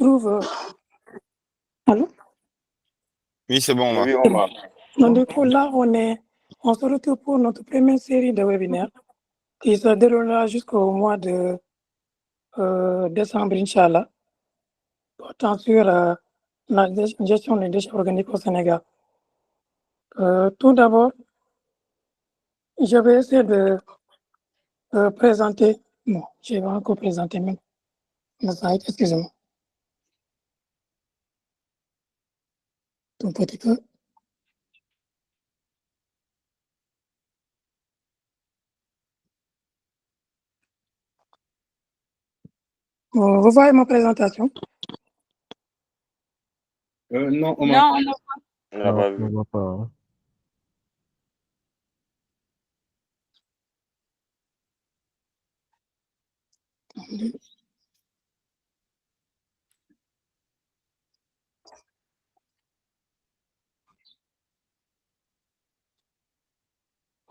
trouve. Allô? Oui, c'est bon, Omar. Oui, Omar. Donc, du coup, là, on se retrouve pour notre première série de webinaires qui se déroulera jusqu'au mois de décembre, Inch'Allah, portant sur la gestion des déchets organiques au Sénégal. Tout d'abord, je vais essayer de présenter. Bon, je vais encore présenter même le slide, excusez-moi. Tout petit peu. Vous voyez ma présentation? Non, Omar. Non, On l'a pas vu. On voit pas. Hein.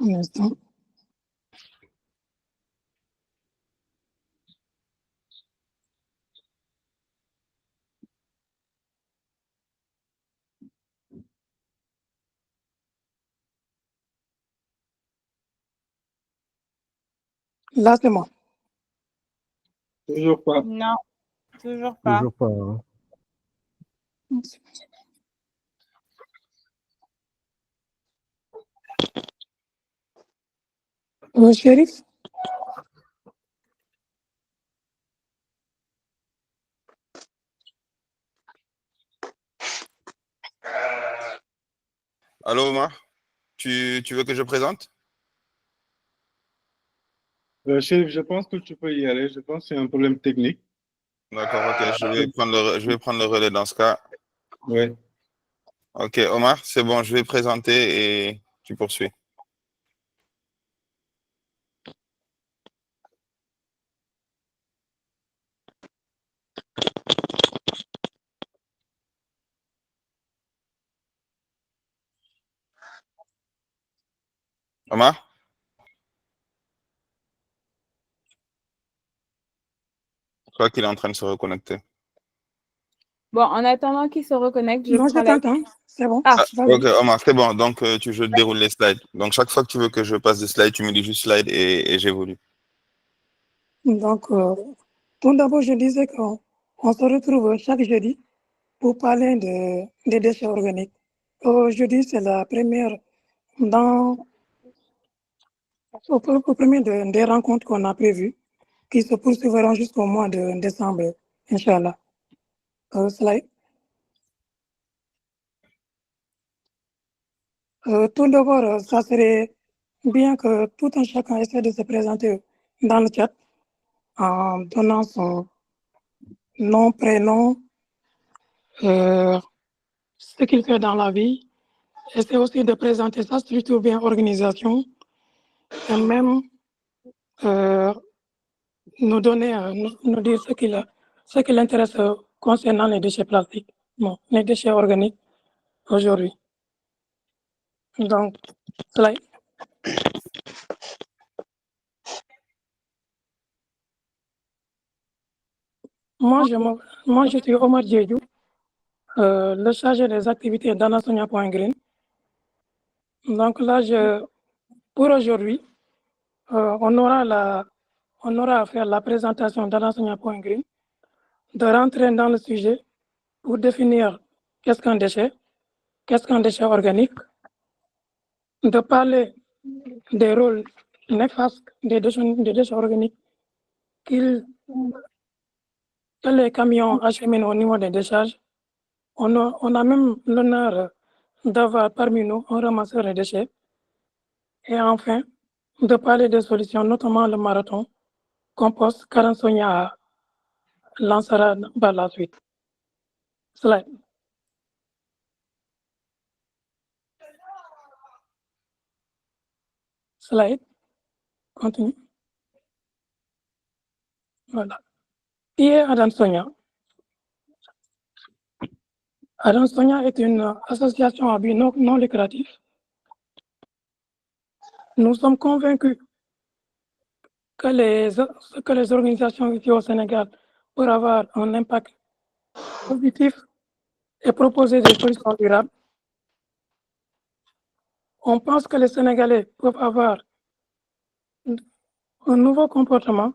Un instant. Là, c'est moi. Toujours pas. non, toujours pas. Toujours pas. Hein. Shérif? Allô, Omar? Tu veux que je présente? Chef, je pense que tu peux y aller. Je pense que c'est un problème technique. D'accord, ok, je vais prendre le relais dans ce cas. Oui. Ok, Omar, c'est bon, je vais présenter et tu poursuis. Omar? Je crois qu'il est en train de se reconnecter. Bon, en attendant qu'il se reconnecte, je Non, je prends la... t'entends. C'est bon. Ah, Vas-y. Ok, Omar, c'est bon. Donc, je déroule les slides. Donc, chaque fois que tu veux que je passe des slides, tu me dis juste slide et j'évolue. Donc, tout d'abord, je disais qu'on se retrouve chaque jeudi pour parler des déchets organiques. Aujourd'hui, c'est la première au premier des rencontres qu'on a prévues qui se poursuivront jusqu'au mois de décembre, Inch'Allah. Slide. Tout d'abord, ça serait bien que tout un chacun essaie de se présenter dans le chat en donnant son nom, prénom, ce qu'il fait dans la vie. Essaie aussi de présenter sa structure bien organisation et même nous donner, nous dire ce qui l'intéresse concernant les déchets plastiques, bon, les déchets organiques aujourd'hui. Donc, slide. Moi, je suis Omar Djedjou, le chargé des activités d'Anasonia.green. Donc là, pour aujourd'hui, on aura à faire la présentation d'Anasonia.green, de rentrer dans le sujet pour définir qu'est-ce qu'un déchet organique, de parler des rôles néfastes des déchets organiques que les camions acheminent au niveau des décharges. On a même l'honneur d'avoir parmi nous un ramasseur de déchets. Et enfin, de parler des solutions, notamment le marathon, compost, qu'Anasonia lancera par la suite. Slide. Slide. Continue. Voilà. Qui est Adansonia? Adansonia est une association à but non lucratif. Nous sommes convaincus que les organisations ici au Sénégal pour avoir un impact positif et proposer des solutions durables. On pense que les Sénégalais peuvent avoir un nouveau comportement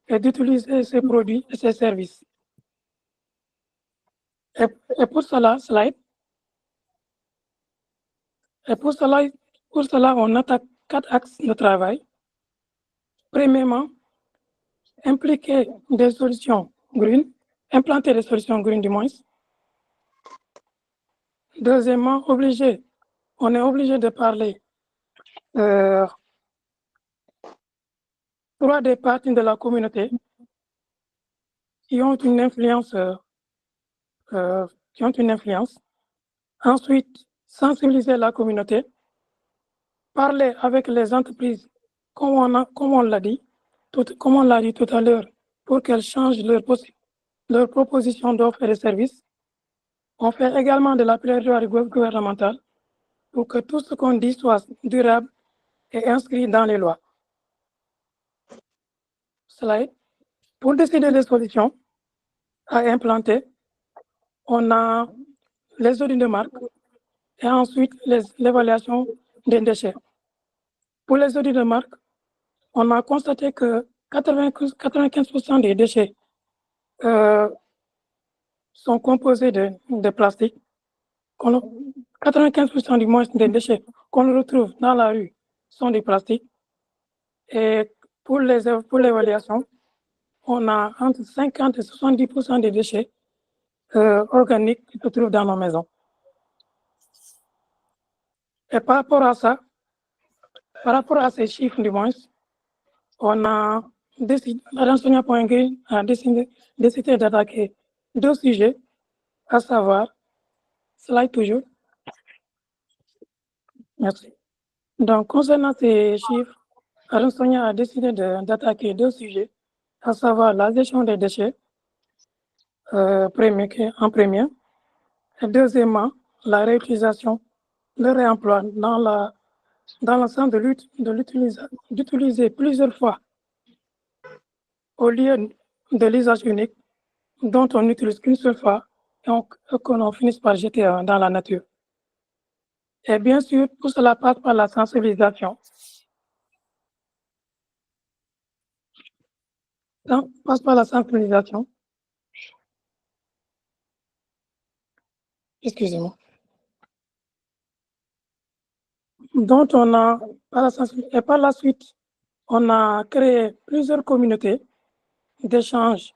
et d'utiliser ces produits et ces services. Et pour cela, on attaque 4 axes de travail. Premièrement, implanter des solutions green du moins. Deuxièmement, on est obligé de parler trois des parties de la communauté qui ont une influence. Ensuite, sensibiliser la communauté, parler avec les entreprises, comme on l'a dit tout à l'heure, pour qu'elles changent leur proposition d'offres et de services. On fait également de la plaidoirie gouvernementale pour que tout ce qu'on dit soit durable et inscrit dans les lois. Slide. Pour décider des solutions à implanter, on a les audits de marque et ensuite l'évaluation des déchets. Pour les audits de marque, on a constaté que 95% des déchets sont composés de plastique. 95% du moins des déchets qu'on retrouve dans la rue sont des plastiques. Et pour l'évaluation, on a entre 50 et 70% des déchets organiques qui se trouvent dans nos maisons. Et par rapport à ces chiffres du moins, on a décidé, Adansonia.green a décidé d'attaquer 2 sujets, à savoir, slide toujours. Merci. Donc, concernant ces chiffres, Adansonia a décidé d'attaquer 2 sujets, à savoir la gestion des déchets, en premier, et deuxièmement, la réutilisation, le réemploi dans le sens d'utiliser plusieurs fois au lieu de l'usage unique dont on n'utilise qu'une seule fois et qu'on finisse par jeter dans la nature. Et bien sûr, tout cela passe par la sensibilisation. Excusez-moi. Donc, par la suite, on a créé plusieurs communautés d'échange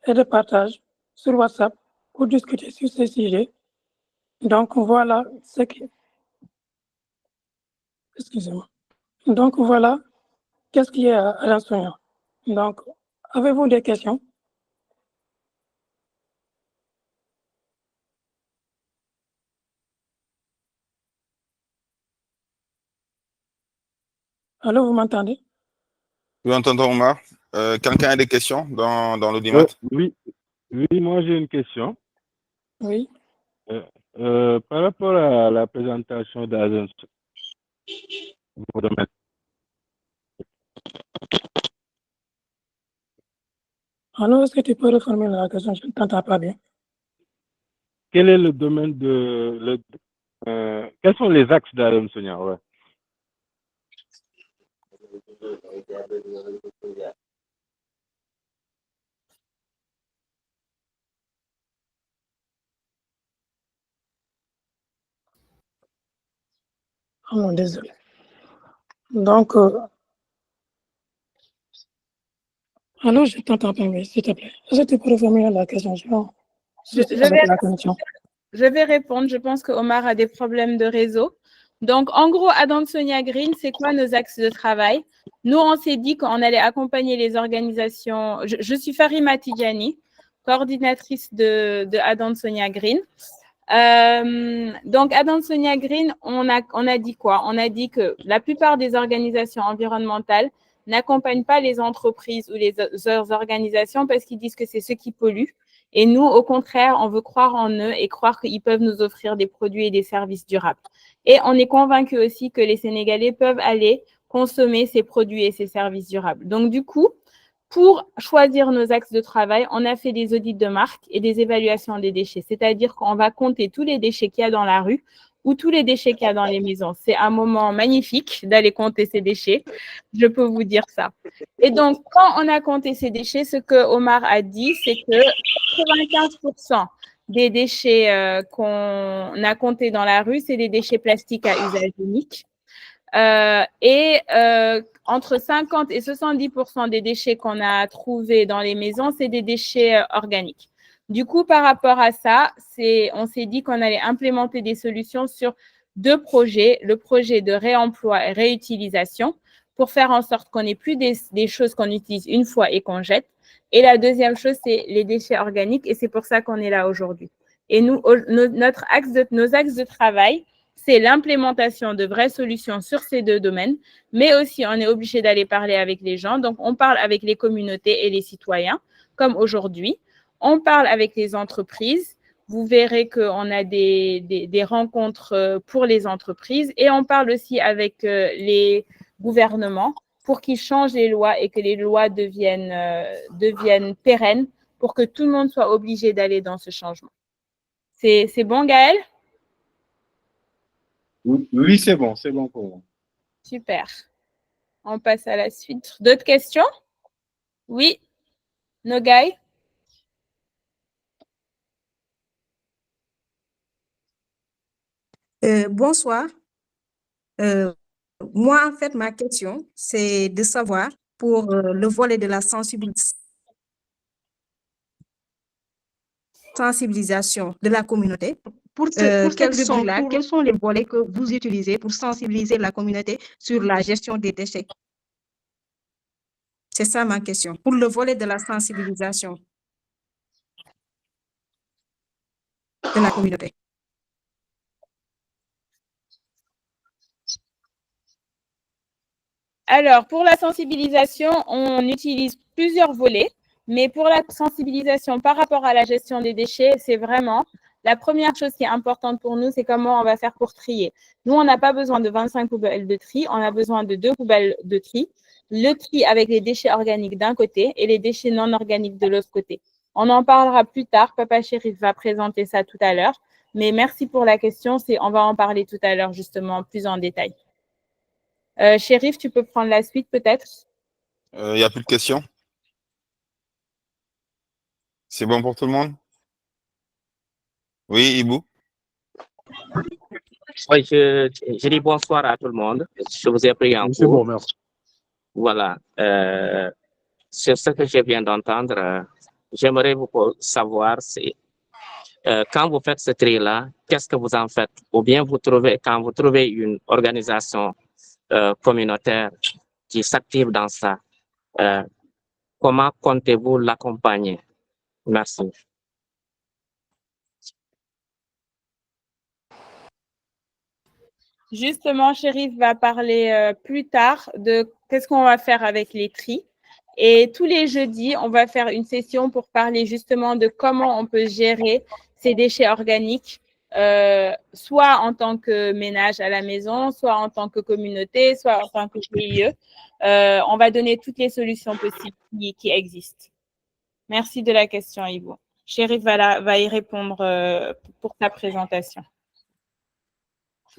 et de partage sur WhatsApp pour discuter sur ces sujets. Donc, voilà ce qui... Excusez-moi. Donc, voilà qu'est-ce qui est à l'enseignant. Donc, avez-vous des questions? Allô, vous m'entendez? Oui, on t'entend, Omar. Quelqu'un a des questions dans l'audimat? Oui, moi j'ai une question. Oui. Par rapport à la présentation d'Adam. Alors, est-ce que tu peux reformuler la question? Je ne t'entends pas bien. Quel est le domaine quels sont les axes d'Adam Sonia? Ouais. Oh non, désolé. Donc, allô, je t'entends pas, mais s'il te plaît. Est-ce que tu peux reformuler la question? Je vais répondre. Je pense que Omar a des problèmes de réseau. Donc, en gros, Adansonia Green, c'est quoi nos axes de travail? Nous, on s'est dit qu'on allait accompagner les organisations. Je suis Farima Tidjani, coordinatrice de Adansonia Green. Donc, Adansonia Green, on a dit quoi? On a dit que la plupart des organisations environnementales n'accompagnent pas les entreprises ou les organisations parce qu'ils disent que c'est ceux qui polluent. Et nous, au contraire, on veut croire en eux et croire qu'ils peuvent nous offrir des produits et des services durables. Et on est convaincu aussi que les Sénégalais peuvent aller consommer ces produits et ces services durables. Donc, du coup, Pour choisir nos axes de travail, on a fait des audits de marque et des évaluations des déchets. C'est-à-dire qu'on va compter tous les déchets qu'il y a dans la rue ou tous les déchets qu'il y a dans les maisons. C'est un moment magnifique d'aller compter ces déchets. Je peux vous dire ça. Et donc, quand on a compté ces déchets, ce que Omar a dit, c'est que 95% des déchets qu'on a comptés dans la rue, c'est des déchets plastiques à usage unique. Entre 50 et 70% des déchets qu'on a trouvés dans les maisons, c'est des déchets organiques. Du coup, par rapport à ça, on s'est dit qu'on allait implémenter des solutions sur 2 projets, le projet de réemploi et réutilisation, pour faire en sorte qu'on n'ait plus des choses qu'on utilise une fois et qu'on jette. Et la deuxième chose, c'est les déchets organiques, et c'est pour ça qu'on est là aujourd'hui. Et nous, nos axes de travail, c'est l'implémentation de vraies solutions sur ces 2 domaines, mais aussi on est obligé d'aller parler avec les gens. Donc, on parle avec les communautés et les citoyens, comme aujourd'hui. On parle avec les entreprises. Vous verrez qu'on a des rencontres pour les entreprises, et on parle aussi avec les gouvernements pour qu'ils changent les lois et que les lois deviennent pérennes pour que tout le monde soit obligé d'aller dans ce changement. C'est bon, Gaël? Oui, c'est bon pour moi. Super. On passe à la suite. D'autres questions? Oui, Nogai? Bonsoir. Moi, en fait, ma question, c'est de savoir pour le volet de la sensibilisation de la communauté, quels sont les volets que vous utilisez pour sensibiliser la communauté sur la gestion des déchets? C'est ça ma question. Pour le volet de la sensibilisation de la communauté. Alors, pour la sensibilisation, on utilise plusieurs volets, mais pour la sensibilisation par rapport à la gestion des déchets, c'est vraiment la première chose qui est importante pour nous, c'est comment on va faire pour trier. Nous, on n'a pas besoin de 25 poubelles de tri, on a besoin de 2 poubelles de tri. Le tri avec les déchets organiques d'un côté et les déchets non organiques de l'autre côté. On en parlera plus tard, Papa Chérif va présenter ça tout à l'heure, mais merci pour la question, on va en parler tout à l'heure justement plus en détail. Chérif, tu peux prendre la suite peut-être? Il n'y a plus de questions? C'est bon pour tout le monde? Oui, Ibou? Oui, je dis bonsoir à tout le monde. Je vous ai pris en cours. C'est bon, merci. Voilà. Sur ce que je viens d'entendre, j'aimerais vous savoir si, quand vous faites ce tri-là, qu'est-ce que vous en faites? Ou bien quand vous trouvez une organisation communautaire qui s'active dans ça, comment comptez-vous l'accompagner? Merci. Justement, Chérif va parler plus tard de qu'est-ce qu'on va faire avec les tris. Et tous les jeudis, on va faire une session pour parler justement de comment on peut gérer ces déchets organiques, soit en tant que ménage à la maison, soit en tant que communauté, soit en tant que GIE. On va donner toutes les solutions possibles qui existent. Merci de la question, Ivo. Chérif va y répondre pour ta présentation.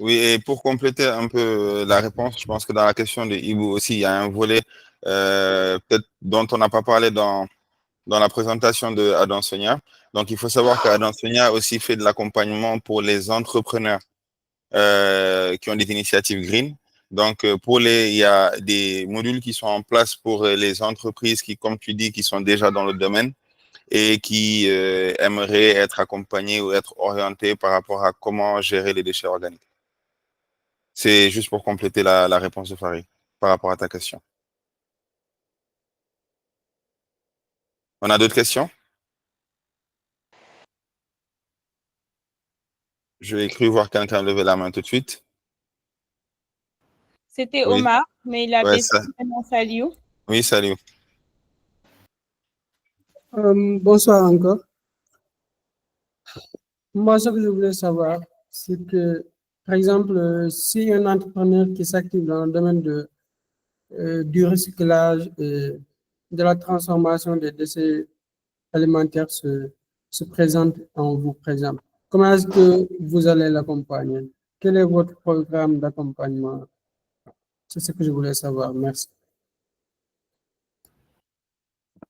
Oui, et pour compléter un peu la réponse, je pense que dans la question de Ibou aussi, il y a un volet peut-être dont on n'a pas parlé dans la présentation de Adam Sonia. Donc, il faut savoir qu'Adam Sonia aussi fait de l'accompagnement pour les entrepreneurs qui ont des initiatives green. Donc, il y a des modules qui sont en place pour les entreprises qui, comme tu dis, qui sont déjà dans le domaine et qui aimeraient être accompagnées ou être orientées par rapport à comment gérer les déchets organiques. C'est juste pour compléter la réponse de Farid par rapport à ta question. On a d'autres questions? Je vais cru voir quelqu'un lever la main tout de suite. C'était Oui. Omar, mais il a baissé maintenant Saliou. Oui, salut. Bonsoir encore. Moi, ce que je voulais savoir, c'est que, par exemple, si un entrepreneur qui s'active dans le domaine du recyclage de la transformation des déchets alimentaires se présente en vous présent. Comment est-ce que vous allez l'accompagner? Quel est votre programme d'accompagnement? C'est ce que je voulais savoir. Merci.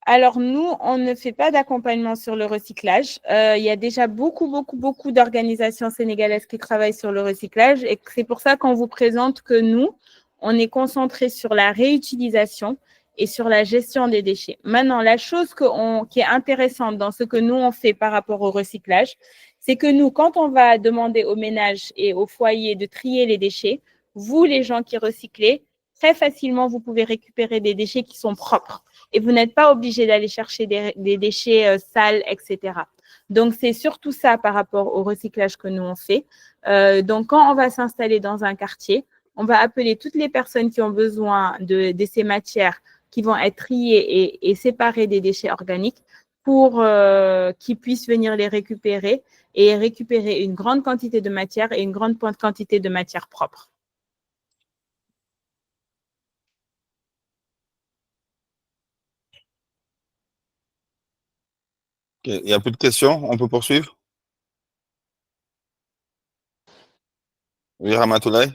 Alors, nous, on ne fait pas d'accompagnement sur le recyclage. Il y a déjà beaucoup d'organisations sénégalaises qui travaillent sur le recyclage et c'est pour ça qu'on vous présente que nous, on est concentré sur la réutilisation et sur la gestion des déchets. Maintenant, la chose qui est intéressante dans ce que nous, on fait par rapport au recyclage, c'est que nous, quand on va demander aux ménages et aux foyers de trier les déchets, vous, les gens qui recyclez, très facilement, vous pouvez récupérer des déchets qui sont propres et vous n'êtes pas obligé d'aller chercher des déchets sales, etc. Donc, c'est surtout ça par rapport au recyclage que nous, on fait. Donc, quand on va s'installer dans un quartier, on va appeler toutes les personnes qui ont besoin de ces matières qui vont être triées et séparées des déchets organiques pour qu'ils puissent venir les récupérer et récupérer une grande quantité de matière et une grande quantité de matière propre. Il n'y a plus de questions, on peut poursuivre? Oui, Ramatoulaye?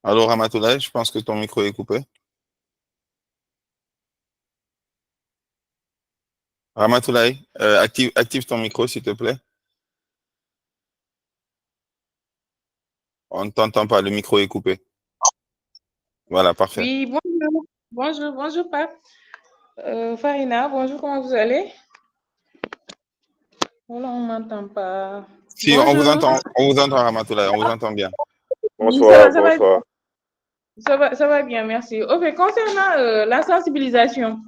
Allô, Ramatoulaye, je pense que ton micro est coupé. Ramatoulaye, active ton micro, s'il te plaît. On ne t'entend pas, le micro est coupé. Voilà, parfait. Oui, bonjour, Pape. Farina, bonjour, comment vous allez? Voilà, on ne m'entend pas. Si, Bonjour. on vous entend, Ramatoulaye, on vous entend bien. Bonsoir, bonsoir. Ça va bien, merci. Ok, concernant la sensibilisation,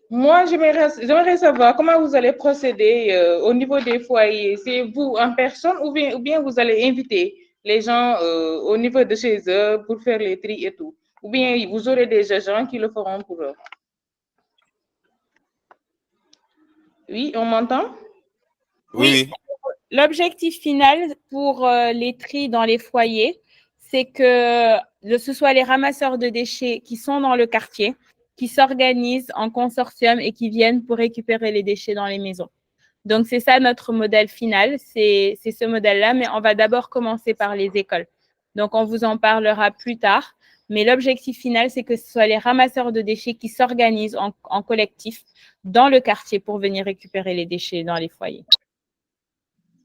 moi, j'aimerais savoir comment vous allez procéder au niveau des foyers. C'est vous en personne ou bien vous allez inviter les gens au niveau de chez eux pour faire les tri et tout? Ou bien vous aurez des agents qui le feront pour eux? Oui, on m'entend? Oui. L'objectif final pour les tris dans les foyers, c'est que ce soit les ramasseurs de déchets qui sont dans le quartier, qui s'organisent en consortium et qui viennent pour récupérer les déchets dans les maisons. Donc, c'est ça notre modèle final, c'est ce modèle-là, mais on va d'abord commencer par les écoles. Donc, on vous en parlera plus tard, mais l'objectif final, c'est que ce soit les ramasseurs de déchets qui s'organisent en collectif dans le quartier pour venir récupérer les déchets dans les foyers.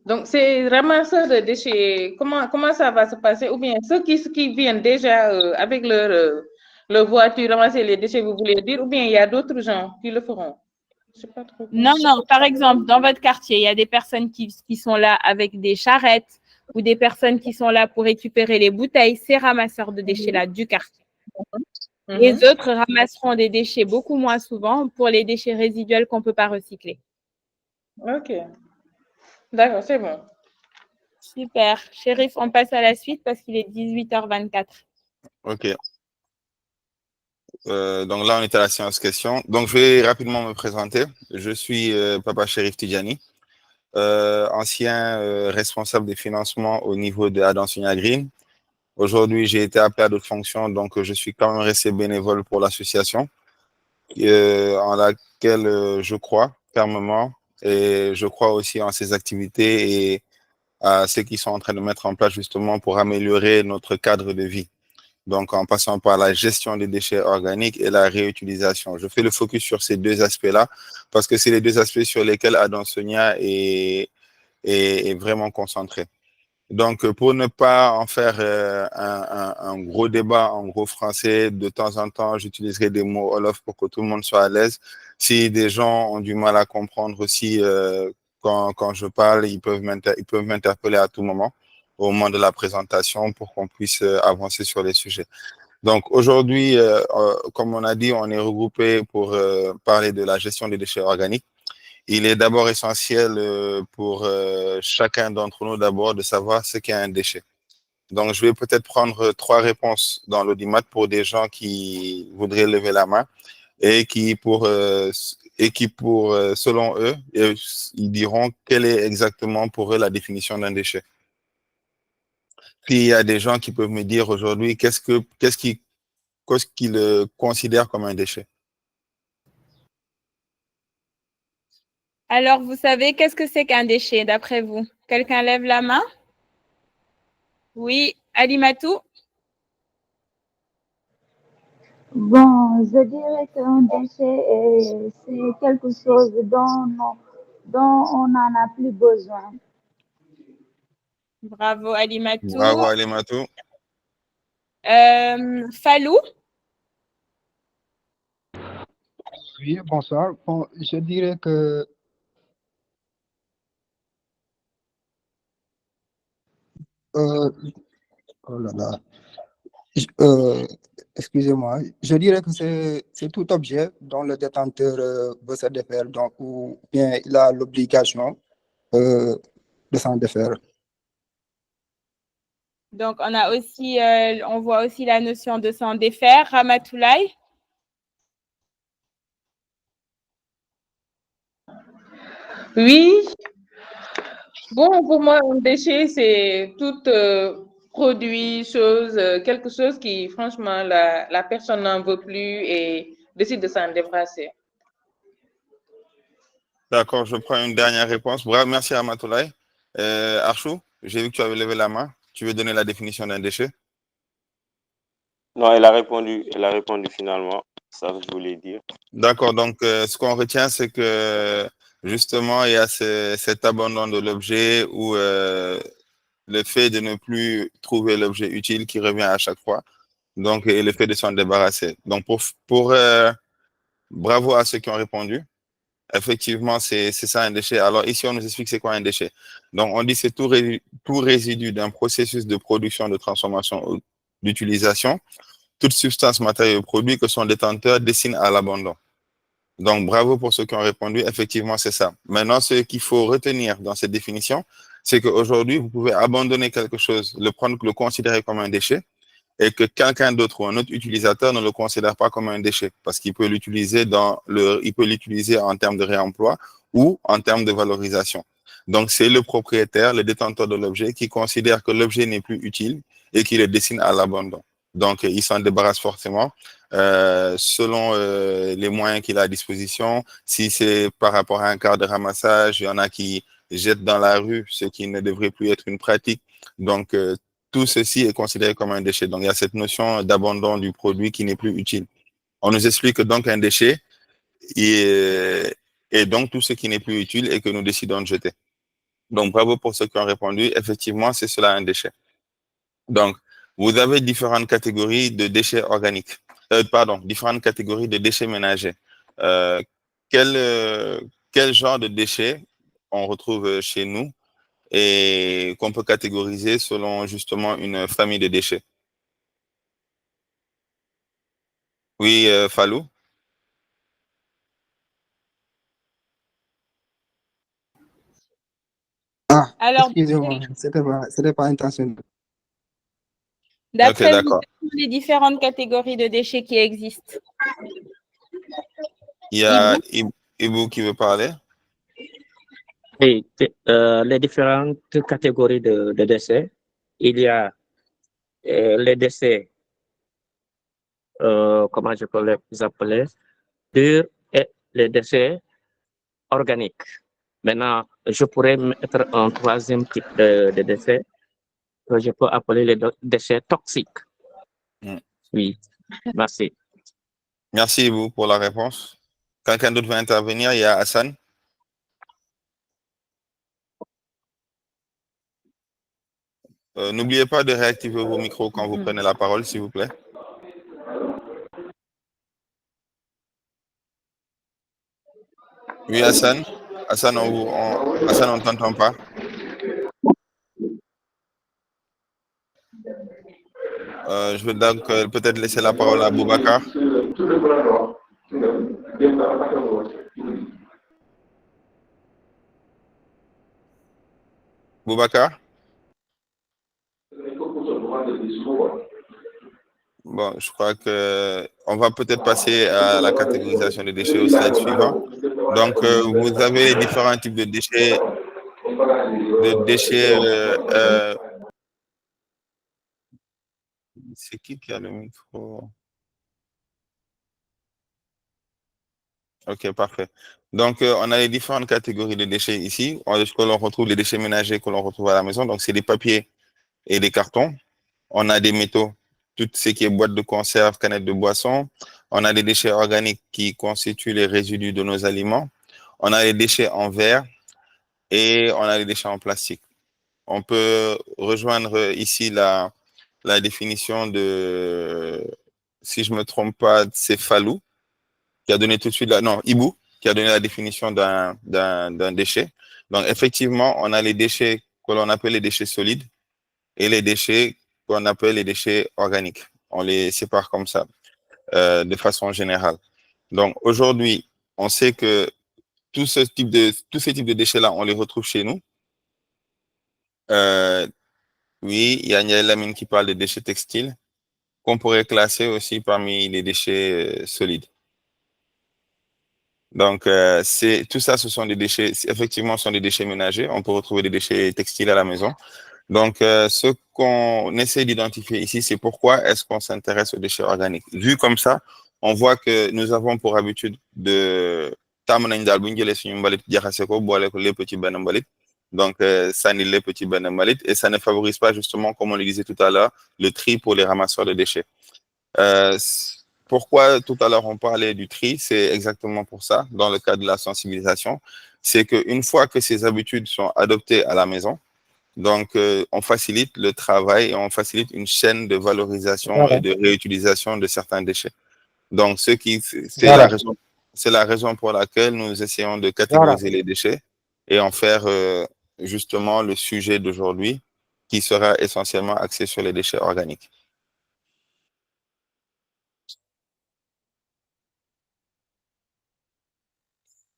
Donc, ces ramasseurs de déchets, comment ça va se passer? Ou bien ceux qui viennent déjà avec leur voiture ramasser les déchets, vous voulez dire? Ou bien il y a d'autres gens qui le feront? Je sais pas trop. Non, par exemple, dans votre quartier, il y a des personnes qui sont là avec des charrettes ou des personnes qui sont là pour récupérer les bouteilles, ces ramasseurs de déchets-là du quartier. Les autres ramasseront des déchets beaucoup moins souvent pour les déchets résiduels qu'on ne peut pas recycler. Ok. D'accord, c'est bon. Super. Chérif, on passe à la suite parce qu'il est 18h24. Ok. Donc là, on est à la séance question. Donc, je vais rapidement me présenter. Je suis Papa Chérif Tidjani, ancien responsable des financements au niveau de Adansonia Green. Aujourd'hui, j'ai été appelé à d'autres fonctions, donc je suis quand même resté bénévole pour l'association, en laquelle je crois fermement, et je crois aussi en ses activités et à ce qu'ils sont en train de mettre en place justement pour améliorer notre cadre de vie. Donc, en passant par la gestion des déchets organiques et la réutilisation. Je fais le focus sur ces deux aspects-là parce que c'est les deux aspects sur lesquels Adansonia est vraiment concentré. Donc, pour ne pas en faire un gros débat en gros français, de temps en temps, j'utiliserai des mots Wolof pour que tout le monde soit à l'aise. Si des gens ont du mal à comprendre aussi quand je parle, ils peuvent m'interpeller à tout moment au moment de la présentation pour qu'on puisse avancer sur les sujets. Donc, aujourd'hui, comme on a dit, on est regroupé pour parler de la gestion des déchets organiques. Il est d'abord essentiel pour chacun d'entre nous d'abord de savoir ce qu'est un déchet. Donc, je vais peut-être prendre 3 réponses dans l'audimat pour des gens qui voudraient lever la main et qui, selon eux, ils diront quelle est exactement pour eux la définition d'un déchet. S'il y a des gens qui peuvent me dire aujourd'hui qu'est-ce qu'ils considèrent comme un déchet. Alors, vous savez, qu'est-ce que c'est qu'un déchet, d'après vous? Quelqu'un lève la main? Oui, Alimatou? Bon, je dirais qu'un déchet, c'est quelque chose dont on n'en a plus besoin. Bravo, Alimatou. Bravo, Alimatou. Falou? Oui, bonsoir. Bon, je dirais que oh là là. Excusez-moi, je dirais que c'est tout objet dont le détenteur veut se défaire, donc, ou bien il a l'obligation de s'en défaire. Donc, on voit aussi la notion de s'en défaire. Ramatoulaye? Oui. Bon, pour moi, un déchet, c'est tout produit, chose, quelque chose qui, franchement, la personne n'en veut plus et décide de s'en débarrasser. D'accord, je prends une dernière réponse. Bravo, merci Ramatoulaye. Archou, j'ai vu que tu avais levé la main. Tu veux donner la définition d'un déchet? Non, elle a répondu finalement. Ça, je voulais dire. D'accord, donc ce qu'on retient, c'est que justement, il y a cet abandon de l'objet ou le fait de ne plus trouver l'objet utile qui revient à chaque fois, donc, et le fait de s'en débarrasser. Donc, bravo à ceux qui ont répondu. Effectivement, c'est ça un déchet. Alors ici, on nous explique c'est quoi un déchet. Donc, on dit c'est tout résidu d'un processus de production, de transformation ou d'utilisation, toute substance, matériau ou produit que son détenteur destine à l'abandon. Donc, bravo pour ceux qui ont répondu. Effectivement, c'est ça. Maintenant, ce qu'il faut retenir dans cette définition, c'est qu'aujourd'hui, vous pouvez abandonner quelque chose, le considérer comme un déchet, et que quelqu'un d'autre ou un autre utilisateur ne le considère pas comme un déchet, parce qu'il peut l'utiliser en termes de réemploi ou en termes de valorisation. Donc, c'est le propriétaire, le détenteur de l'objet, qui considère que l'objet n'est plus utile et qui le destine à l'abandon. Donc, il s'en débarrasse forcément selon les moyens qu'il a à disposition. Si c'est par rapport à un quart de ramassage, il y en a qui jettent dans la rue, ce qui ne devrait plus être une pratique. Donc, tout ceci est considéré comme un déchet. Donc, il y a cette notion d'abandon du produit qui n'est plus utile. On nous explique que donc un déchet est donc tout ce qui n'est plus utile et que nous décidons de jeter. Donc, bravo pour ceux qui ont répondu. Effectivement, c'est cela un déchet. Donc, vous avez différentes catégories de déchets organiques. Différentes catégories de déchets ménagers. Quel genre de déchets on retrouve chez nous et qu'on peut catégoriser selon justement une famille de déchets? Oui, Falou? Ah, Alors, excusez-moi, c'était pas intentionnel. D'après vous, quelles sont les différentes catégories de déchets qui existent? Il y a Ibou qui veut parler. Et les différentes catégories de déchets, il y a les déchets, comment je peux les appeler, durs et les déchets organiques. Maintenant, je pourrais mettre un troisième type de déchets que je peux appeler les déchets toxiques. Oui, merci. Merci vous pour la réponse. Quelqu'un d'autre veut intervenir? Il y a Hassan. N'oubliez pas de réactiver vos micros quand vous prenez la parole, s'il vous plaît. Oui, Hassan. Hassan, on ne t'entend pas. Je vais donc peut-être laisser la parole à Boubacar. Boubacar? Bon, je crois qu'on va peut-être passer à la catégorisation des déchets au slide suivant. Donc, vous avez différents types de déchets C'est qui a le micro? Ok, parfait. Donc, on a les différentes catégories de déchets ici. Que l'on retrouve les déchets ménagers que l'on retrouve à la maison. Donc, c'est des papiers et des cartons. On a des métaux, tout ce qui est boîtes de conserve, canettes de boisson. On a des déchets organiques qui constituent les résidus de nos aliments. On a les déchets en verre et on a les déchets en plastique. On peut rejoindre ici la définition de, si je ne me trompe pas, c'est Falou, qui a donné tout de suite Ibou, qui a donné la définition d'un déchet. Donc, effectivement, on a les déchets que l'on appelle les déchets solides et les déchets qu'on appelle les déchets organiques. On les sépare comme ça, de façon générale. Donc, aujourd'hui, on sait que tous ces types de déchets-là, on les retrouve chez nous. Oui, il y a Niaï Lamine qui parle des déchets textiles, qu'on pourrait classer aussi parmi les déchets solides. Donc, tout ça, ce sont des déchets, effectivement, ce sont des déchets ménagers. On peut retrouver des déchets textiles à la maison. Donc, ce qu'on essaie d'identifier ici, c'est pourquoi est-ce qu'on s'intéresse aux déchets organiques. Vu comme ça, on voit que nous avons pour habitude de les petits benambalit. Donc, ça n'est les petits benambalit et ça ne favorise pas justement, comme on le disait tout à l'heure, le tri pour les ramasseurs de déchets. Pourquoi tout à l'heure on parlait du tri, c'est exactement pour ça, dans le cadre de la sensibilisation, c'est qu'une fois que ces habitudes sont adoptées à la maison, donc on facilite le travail et on facilite une chaîne de valorisation et de réutilisation de certains déchets. Donc, c'est la raison pour laquelle nous essayons de catégoriser les déchets et en faire justement le sujet d'aujourd'hui qui sera essentiellement axé sur les déchets organiques.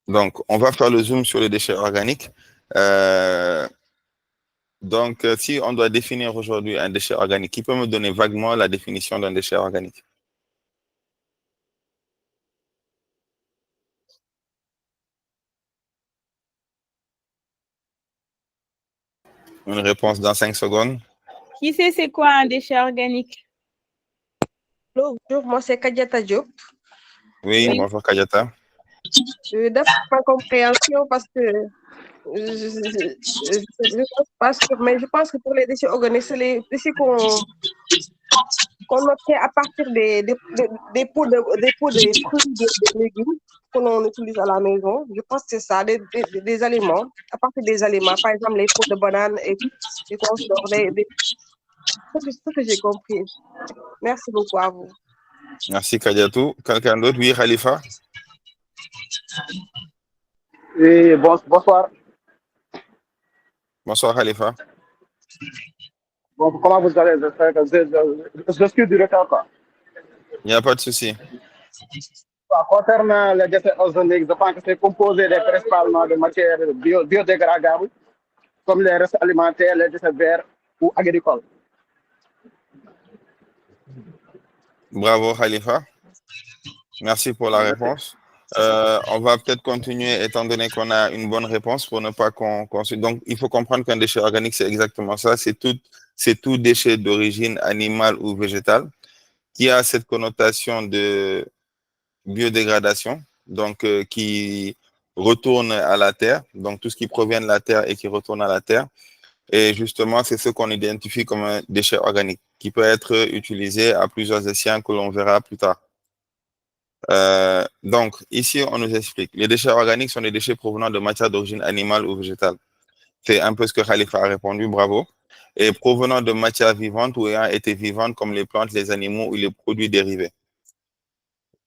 Donc, on va faire le zoom sur les déchets organiques. Donc, si on doit définir aujourd'hui un déchet organique, qui peut me donner vaguement la définition d'un déchet organique? Une réponse dans 5 secondes. Qui sait c'est quoi un déchet organique? Bonjour, moi c'est Kadiata Diop. Oui, bonjour Kadiata. D'après ma compréhension, parce que je pense pas sûr, mais je pense que pour les déchets organiques, c'est les déchets qu'on obtient à partir des pots de fruits, de légumes que l'on utilise à la maison. Je pense que c'est ça, des aliments, à partir des aliments, par exemple les pots de bananes et consorts, c'est ce que j'ai compris. Merci beaucoup à vous. Merci Kadiatou. Quelqu'un d'autre? Oui, Khalifa. Oui, bonsoir. Bonsoir Khalifa. Bon, comment vous allez? Je suis du retard, quoi. Il n'y a pas de souci. Concernant les déchets organiques, je pense que c'est composé principalement de matières biodégradables, comme les restes alimentaires, les déchets verts ou agricoles. Bravo Khalifa. Merci pour la réponse. On va peut-être continuer étant donné qu'on a une bonne réponse pour ne pas qu'on Donc, il faut comprendre qu'un déchet organique, c'est exactement ça. C'est tout déchet d'origine animale ou végétale qui a cette connotation de biodégradation, donc qui retourne à la terre, donc tout ce qui provient de la terre et qui retourne à la terre. Et justement, c'est ce qu'on identifie comme un déchet organique qui peut être utilisé à plusieurs escients que l'on verra plus tard. Donc, ici, on nous explique. Les déchets organiques sont des déchets provenant de matières d'origine animale ou végétale. C'est un peu ce que Khalifa a répondu, bravo. Et provenant de matières vivantes ou ayant été vivantes comme les plantes, les animaux ou les produits dérivés.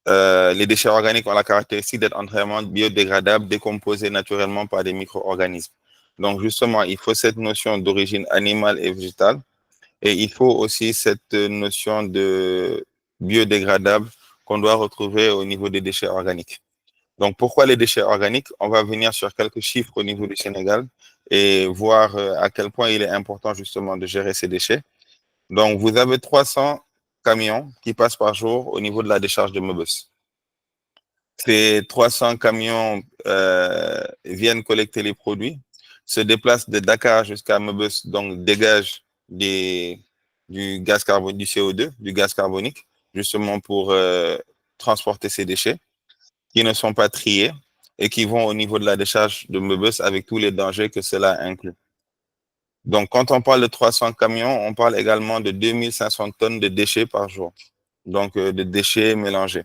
Les déchets organiques ont la caractéristique d'être entièrement biodégradables, décomposés naturellement par des micro-organismes. Donc, justement, il faut cette notion d'origine animale et végétale. Et il faut aussi cette notion de biodégradable qu'on doit retrouver au niveau des déchets organiques. Donc, pourquoi les déchets organiques? On va venir sur quelques chiffres au niveau du Sénégal et voir à quel point il est important justement de gérer ces déchets. Donc, vous avez 300 camions qui passent par jour au niveau de la décharge de Meubeuss. Ces 300 camions viennent collecter les produits, se déplacent de Dakar jusqu'à Meubeuss, donc dégagent des du gaz carbonique, du CO2, du gaz carbonique, justement pour transporter ces déchets qui ne sont pas triés et qui vont au niveau de la décharge de Mbeubeuss avec tous les dangers que cela inclut. Donc, quand on parle de 300 camions, on parle également de 2500 tonnes de déchets par jour, donc de déchets mélangés.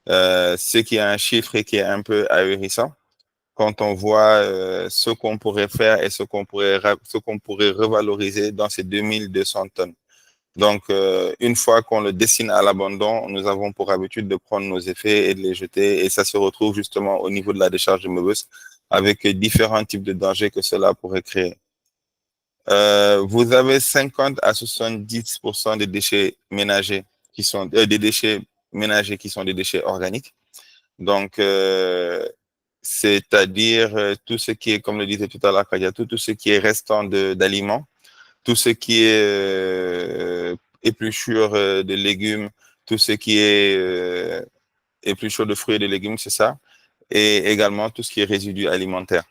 Ce qui est un chiffre qui est un peu ahurissant quand on voit ce qu'on pourrait faire et ce qu'on pourrait revaloriser dans ces 2200 tonnes. Donc, une fois qu'on le destine à l'abandon, nous avons pour habitude de prendre nos effets et de les jeter, et ça se retrouve justement au niveau de la décharge de Mbeubeuss avec différents types de dangers que cela pourrait créer. Vous avez 50 à 70% des déchets ménagers qui sont des déchets ménagers qui sont des déchets organiques. Donc, c'est-à-dire tout ce qui est, comme le disait tout à l'heure Kadia, tout ce qui est restant d'aliments, tout ce qui est épluchure de légumes, tout ce qui est épluchure de fruits et de légumes, c'est ça, et également tout ce qui est résidus alimentaires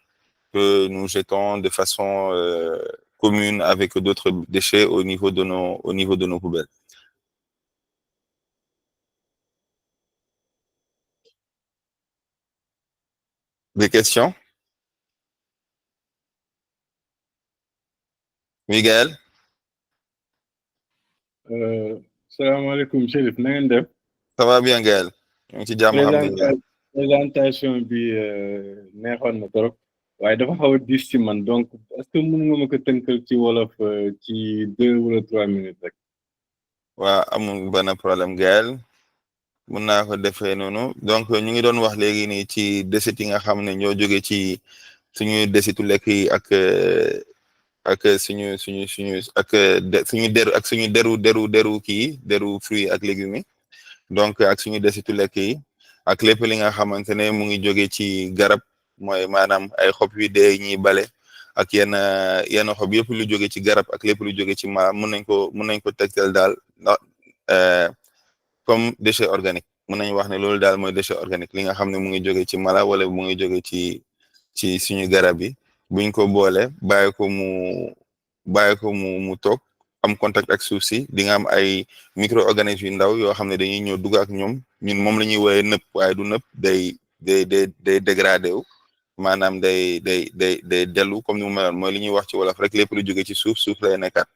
que nous jetons de façon commune avec d'autres déchets au niveau de nos poubelles. Des questions? Miguel? salaamaaleykum Chérif na ngeen def. Ça va bien Gaël. ñu ngi ci jàmm alhamdulilah. présentation bi neexoon na trop waaye dafa xaw a diis ci man donc est-ce que mën nga ma ko tënkal ci wolof ci 2 wala 3 minutes rek. waaw amul benn problème Gaël mën naa ko defee noonu donc ñu ngi doon wax léegi nii ci déchets yi nga xam ne ñoo jóge ci suñu desitu lekk yi ak suñu deru kii deru fruits ak légumes yi donc ak suñu desitu lekk yi ak lépp li nga xamante ne mu ngi jóge ci garab mooy maanaam ay xob yu dee ñuy bale ak yenn xob yëpp lu jóge ci garab ak lépp lu jóge ci mën nañ ko tegtal daal comme déchet organique mën nañu wax ne loolu daal mooy déchet organique li nga xam ne mu ngi jóge ci mala wala mu ngi jóge ci suñu garab yi buñ ko boole bàyyi ko mu toog am contact ak suuf si di nga am ay micro-organismes yu ndaw yoo xam ne dañuy ñëw dugg ak ñoom ñun moom la ñuy woowee nëpp waaye du nëpp day dégradé wu maanaam day dellu comme ni mu meloon mooy li ñuy wax ci wolof rek lépp lu jóge ci suuf lay nekkaat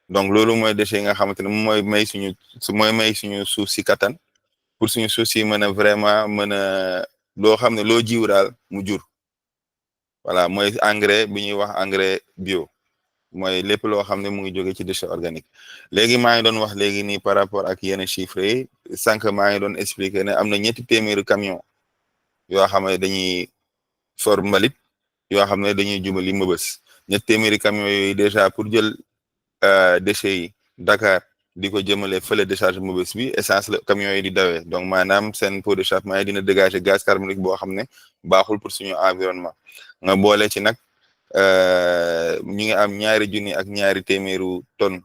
donc loolu mooy déchet yi nga xamante ne mooy may suñu suuf si kattan pour suñu suuf si mën a vraiment loo xam ne loo jiw daal mu jur voilà mooy engrais bi ñuy wax engrais bio mooy lépp loo xam ne mu ngi jóge ci déchet organique léegi maa ngi doon wax léegi nii par rapport ak yenn chiffres yi sànq maa ngi doon expliquer ne am na 300 camion yoo xam ne dañuy for mbalit yoo xam ne dañuy jubali Mbeubeuss 300 camions yooyu déjà pour jël déchets yi Dakar di ko jëmale fële décharge Mbeubeuss bi essence la camions yi di dawee donc maanaam seen pot d'échappement yi dina dégager gaz carbonique boo xam ne baaxul pour suñu environnement nga boole ci nag ñu ngi am 2,000 ak 200 tonnes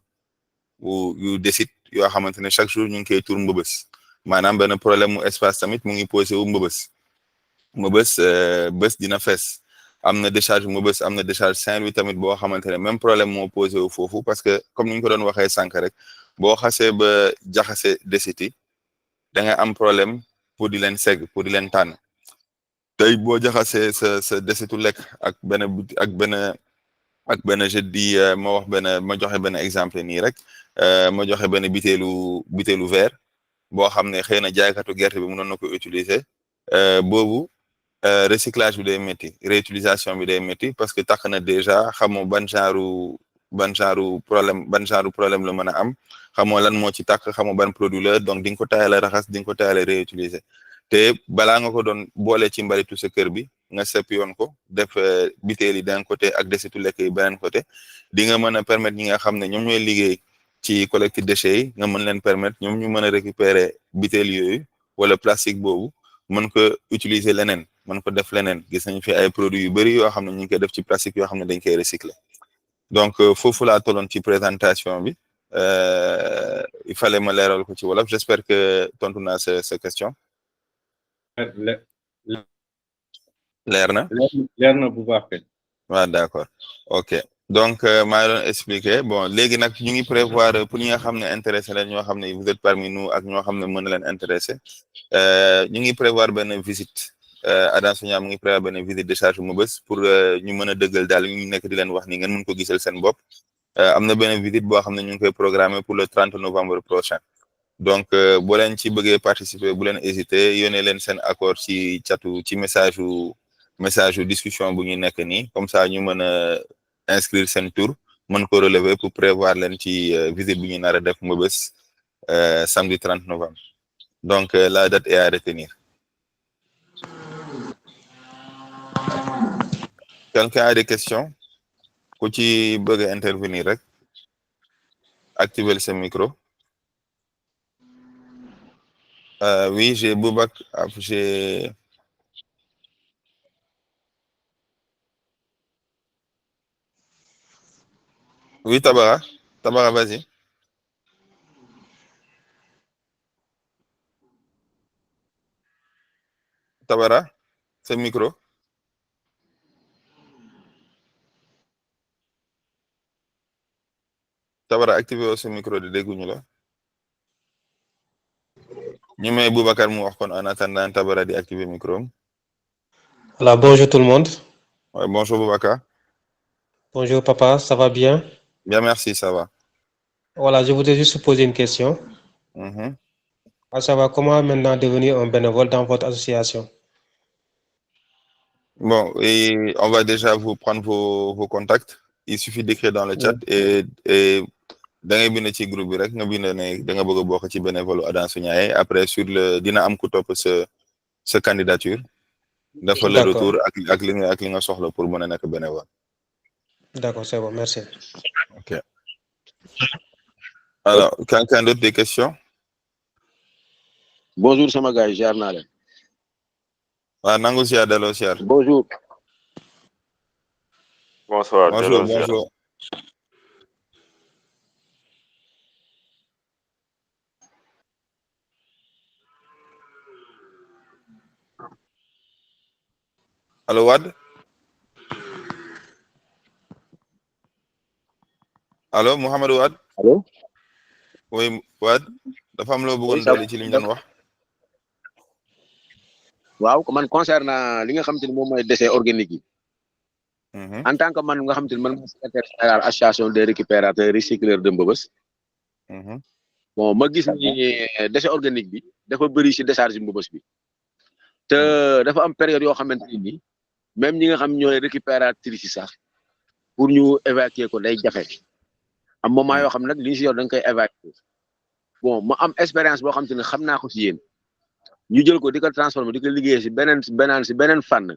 yu desit yoo xamante ne chaque jour ñu ngi koy tuur Mbeubeuss maanaam benn problème mu espace tamit mu ngi posé wu Mbeubeuss bés dina fees am na décharge Mbeubeuss am na décharge Saint-Louis tamit boo xamante ne même problème moo posé wu foofu parce que comme ni ñu ko doon waxee sànq rek boo xasee ba jaxase desit yi da nga am problème pour di leen segg pour di leen tànn tey boo jaxasee sa desitu lekk ak benn je dis ma joxe benn exemple nii rek ma joxe benn butéelu verre boo xam ne xëy na jaaykatu gerte bi mënoon na ko utiliser boobu recyclage bi day métti réutilisation bi day métti parce que tax na déjà xamoo ban genre problème la mën a am xamoo lan moo ci tàkk xamoo ban produit la donc di nga ko taayale raxas di nga ko taayale réutiliser te balaa nga ko doon boole ci mbalitu sa kër bi nga seppi yoon ko def butéel yi d'un côté ak desitu lekk yi beneen côté di nga mën a permettre ñi nga xam ne ñoom ñooy liggéey ci collecte déchets yi nga mën leen permettre ñoom ñu mën a récupérer butéel yooyu wala plastique boobu mën ko utiliser leneen mën ko def leneen gis nañ fi ay produits yu bëri yoo xam ne ñu ngi koy def ci plastique yoo xam ne dañ koy recycler donc foofu laa tolloon ci présentation bi il fallait ma leeral ko ci wolof j'espère que tontu naa sa question. leer na leer na bu baax kay. waaw d'accord ok donc maa ngi doon expliquer bon léegi nag ñu ngi prévoir pour ñi nga xam ne intéressé leen ñoo xam ne vous êtes parmi nous ak ñoo xam ne mën na leen intéressé ñu ngi prévoir benn visite Adansounia mu ngi prévoir benn visite décharge Mbeubeuss pour ñu mën a dëggal daal ñu nekk di leen wax ni ngeen mën ko gisal seen bopp am na benn visite boo xam ne ñu ngi koy programmer pour le 30 novembre prochain donc boo leen ci bëggee participer bu leen hésiter yónnee leen seen accord ci chatu ci message yu discussion bu ñu nekk nii comme ça ñu mën a inscrire seen tour mën ko relever pour prévoir leen ci visite bu ñu nar a def Mbeubeuss samedi 30 novembre donc la date est à retenir. Quelqu'un a des questions? Ku ci bëgg a intervenir rek activer ce micro. Oui, j'ai Boubac, j'ai oui, Tabara, vas-y. Tabara, c'est le micro. Tabara, activez ce micro de dégguñu la. Ñu may Boubacar mu wax kon en attendant Tabara di activer micro. Voilà, bonjour tout le monde. Ouais, bonjour Boubacar. Bonjour papa, ça va bien? Bien, merci, ça va. Voilà, je voudrais juste poser une question. À savoir comment maintenant devenir un bénévole dans votre association? Bon, et on va déjà vous prendre vos contacts. Il suffit d'écrire dans le chat et da ngay bind ci groupe bi rek nga bind ne da nga bëgg a bokk ci bénévole Adansounia yi après sur le dina am ku topp sa candidature. dafa le retour ak li nga soxla pour mën a nekk bénévole. D'accord, c'est bon, merci. Ok. Alors, quelqu'un d'autre des questions? Bonjour sama gars yi ziar naa leen. waaw nangu ziar delloo ziar. Bonjour. Bonsoir. Bonjour. Allô Wad? Allô Mohamed Wad? Allô? Oui Wad. dafa am loo bëggoon dolli ci li ñu doon wax. waaw man concernant li nga xamante ni moom mooy déchets organiques yi. En tant que man nga xamante ni man mooy secrétaire général association des récupérateurs recycleurs de Mbeubeuss. Bon ma gis ni déchet organique bi dafa bëri ci décharge Mbeubeuss bi. te dafa am période yoo xamante ni même ñi nga xam ñooy récupératrices yi sax pour ñu évacuer ko day jafe. am moment yoo xam nag li ñu si yor da nga koy évacuer. Bon ma am expérience boo xam te ne xam naa ko ci yéen ñu jël ko di ko transformer di ko liggéey si beneen fànn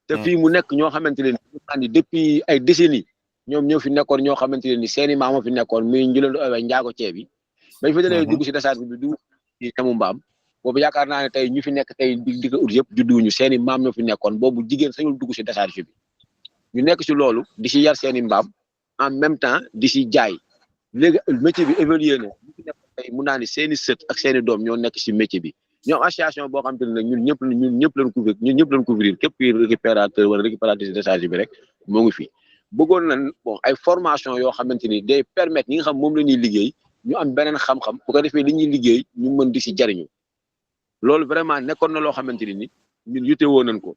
te fii mu nekk ñoo xamante ne ni depuis ay décennies ñoom ñoo fi nekkoon ñoo xamante ne ni seeni maam fi nekkoon muy ñu leen di owee njaago ceeb yi bañ fa dalee dugg si décharge bi du ci ñamu mbaam boobu yaakaar naa ne tey ñu fi nekk tey di ko ut yëpp judduwuñu seeni maam ñoo fi nekkoon boobu jigéen sañul dugg si décharge bi ñu nekk si loolu di si yar seeni mbaam en même temps di si jaay léegi métier bi évolué na ñu fi nekk tey mun naa ni seeni sët ak seeni doom ñoo nekk si métier bi ñoom association boo xam te ne nag ñun ñëpp lañ couvrir képp kuy récupérateur wala récupératrice décharge bi rek moo ngi fi bëggoon nañ bon ay formation yoo xamante ni day permettre ñi nga xam moom la ñuy liggéey ñu am beneen xam-xam bu ko defee li ñuy liggéey ñu mën di si jariñu loolu vraiment nekkoon na loo xamante ni ñun yute woon nañ ko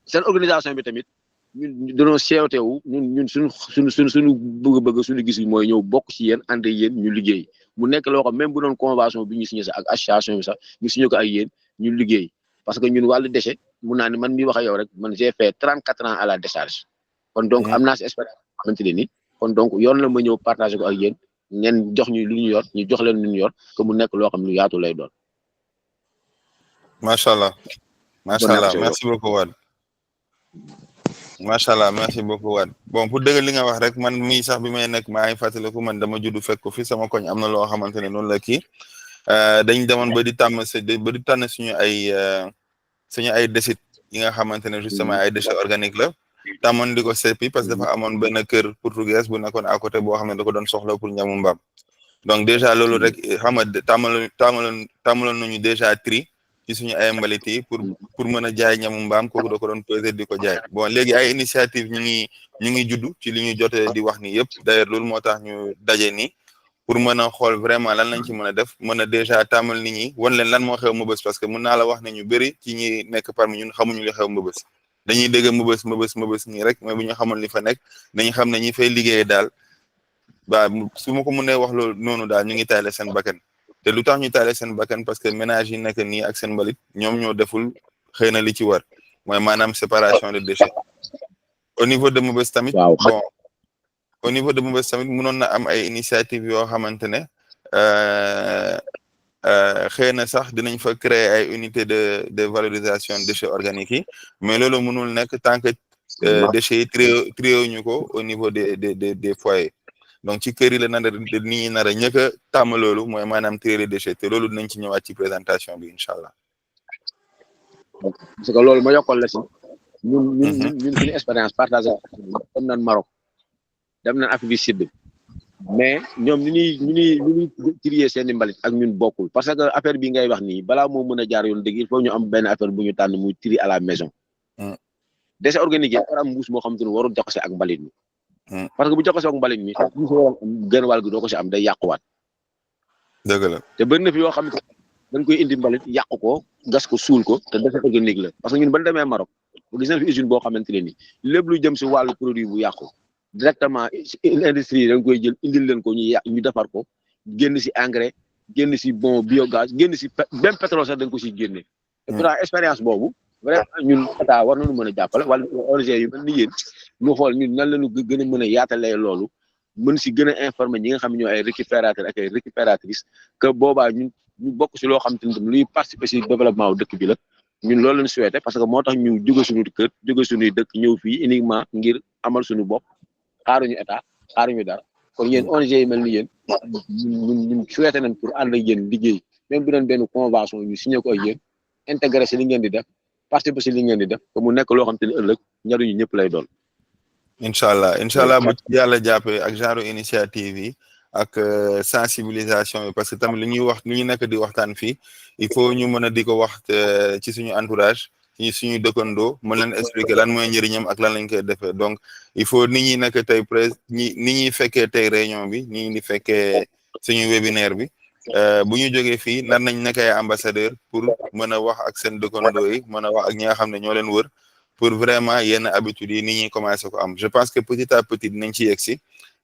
seen organisation bi tamit ñun dañoo seewtewu ñun suñu bëgg-bëgg suñu gis mooy ñëw bokk ci yéen ànd yéen ñu liggéey mu nekk loo xam même bu doon convention bi ñu signé sax ak association bi sax ñu signé ko ak yéen ñu liggéey parce que ñun wàllu déchet mun naa ni man mi wax ak yow rek man j'ai fait 34 ans à la décharge kon donc am naa si expérience xamante ne ni kon donc yoon la ma ñëw partagé ko ak yéen ngeen jox ñu lu ñu yor ñu jox leen lu ñu yor que mu nekk loo xam lu yaatu lay doon. Macha Allah merci beaucoup Wad. Macha Allah merci beaucoup Wad. Bon pour dëgg li nga wax rek man mii sax bi may nekk maa ngi fàttaliku man dama juddu fekk ko fi sama koñ am na loo xamante ne noonu la kii dañ demoon ba di tànn suñu ay déchets yi nga xamante ne justement ay déchets organiques la tàmmoon di ko seppi parce que dafa amoon benn kër portugais bu nekkoon à côté boo xam ne da ko doon soxla pour ñamu mbaam donc déjà loolu rek xam nga tàmmaloon nañu déjà tri ci suñu ay mbalit yi pour mën a jaay ñamu mbaam kooku da ko doon peser di ko jaay bon léegi ay initiative ñu ngi ñu ngi juddu ci li ñu jotee di wax ni yëpp d'ailleurs loolu moo tax ñu daje ni pour mën a xool vraiment lan lañ ci mën a def mën a déjà tàmmal nit ñi wan leen lan moo xew Mbëbës parce que mën naa la wax ne ñu bëri ci ñi nekk parmi ñun xamuñu li xew Mbëbës dañuy dégg Mbëbës nii rek mais bu ñu xamoon li fa nekk dañu xam ne ñi fay liggéeyee daal ba su ma ko mënee wax loolu noonu daal ñu ngi tayle seen bakkan te lu tax ñu tayle seen bakkan parce que ménage yi nekk nii ak seen mbalit ñoom ñoo deful xëy na li ci war mooy maanaam séparation de déchets au niveau de Mbëbës tamit bon au niveau de Mbëbës tamit mënoon na am ay initiative yoo xamante ne xëy na sax dinañ fa créer ay unité de valorisation déchets organiques yi mais loolu mënul nekk tant que déchets yi trié ñu ko au niveau des foyers donc ci kër yi la nar a nit ñi nar a ñëkk a tàmm loolu mooy maanaam trier les déchets te loolu dinañ ci ñëwaat ci présentation bi incha allah. parce que loolu ma yokkal la si ñun suñu expérience partagée dem nañ Maroc dem nañ Afrique du Sud mais ñoom ni ñuy trier seen i mbalit ak ñun bokkul parce que affaire bi ngay wax nii balaa moo mën a jaar yoon dëgg il faut ñu am benn affaire bu ñu tànn muy tri à la maison. déchets organiques yi war am mbuus moo xam te ne warul jaxase ak mbalit mi. parce que bu jaxasoo ak mbalit mi gën wàll gi doo ko si am day yàquwaat. dëgg la te bëri na fi yoo xam ne dañ koy indi mbalit yàq ko gas ko suul ko te déchet organique la parce que ñun ban demee Maroc bu gis nañ fi usine boo xamante ne ni lépp lu jëm si wàllu produit bu yàqu directement industrie yi dañ koy jël indil leen ko ñu defar ko génn si engrais génn si bon biogaz génn si même pétrole sax dañ ko si génne. te pourtant expérience boobu vraiment ñun état war nañu mën a jàppale wala ONG yu mel ni yéen ñu xool ñun nan la ñu gën a mën a yaatalee loolu mën si gën a informer ñi nga xam ne ñoo ay récupérateurs ak ay récupératrices que boobaa ñu bokk si loo xam te ne luy participer si développement wu dëkk bi la ñun loolu lañu souhaité parce que moo tax ñu jóge suñu kër jóge suñuy dëkk ñëw fii uniquement ngir amal suñu bopp xaaruñu état xaaruñu dara kon yéen ONG yi mel ni yéen ñun souhaité nañ pour ànd ak yéen liggéey même bu doon benn convention ñu signé ko ak yéen intégré si li ngeen di def participer si li ngeen di def que mu nekk loo xam te ne ëllëg njariñu ñëpp lay doon. incha allah bu ci yàlla jàppee ak genre initiative yi ak sensibilisation yi parce que tamit li ñuy wax li ñu nekk di waxtaan fii il faut ñu mën a di ko wax ci suñu entourage ci suñu dëkkandoo mën leen expliquer lan mooy njëriñam ak lan lañ koy defee donc il faut nit ñi nekk tey ni ñuy fekkee tey réunion bi ñi di fekkee suñu webinaire bi bu ñu jógee fii nar nañ nekk ay ambassadeur pour mën a wax ak seen dëkkandoo yi mën a wax ak ñi nga xam ne ñoo leen wër pour vraiment yenn habitudes yi nit ñi commencé ko am je pense que petit à petit dinañ ci yegg si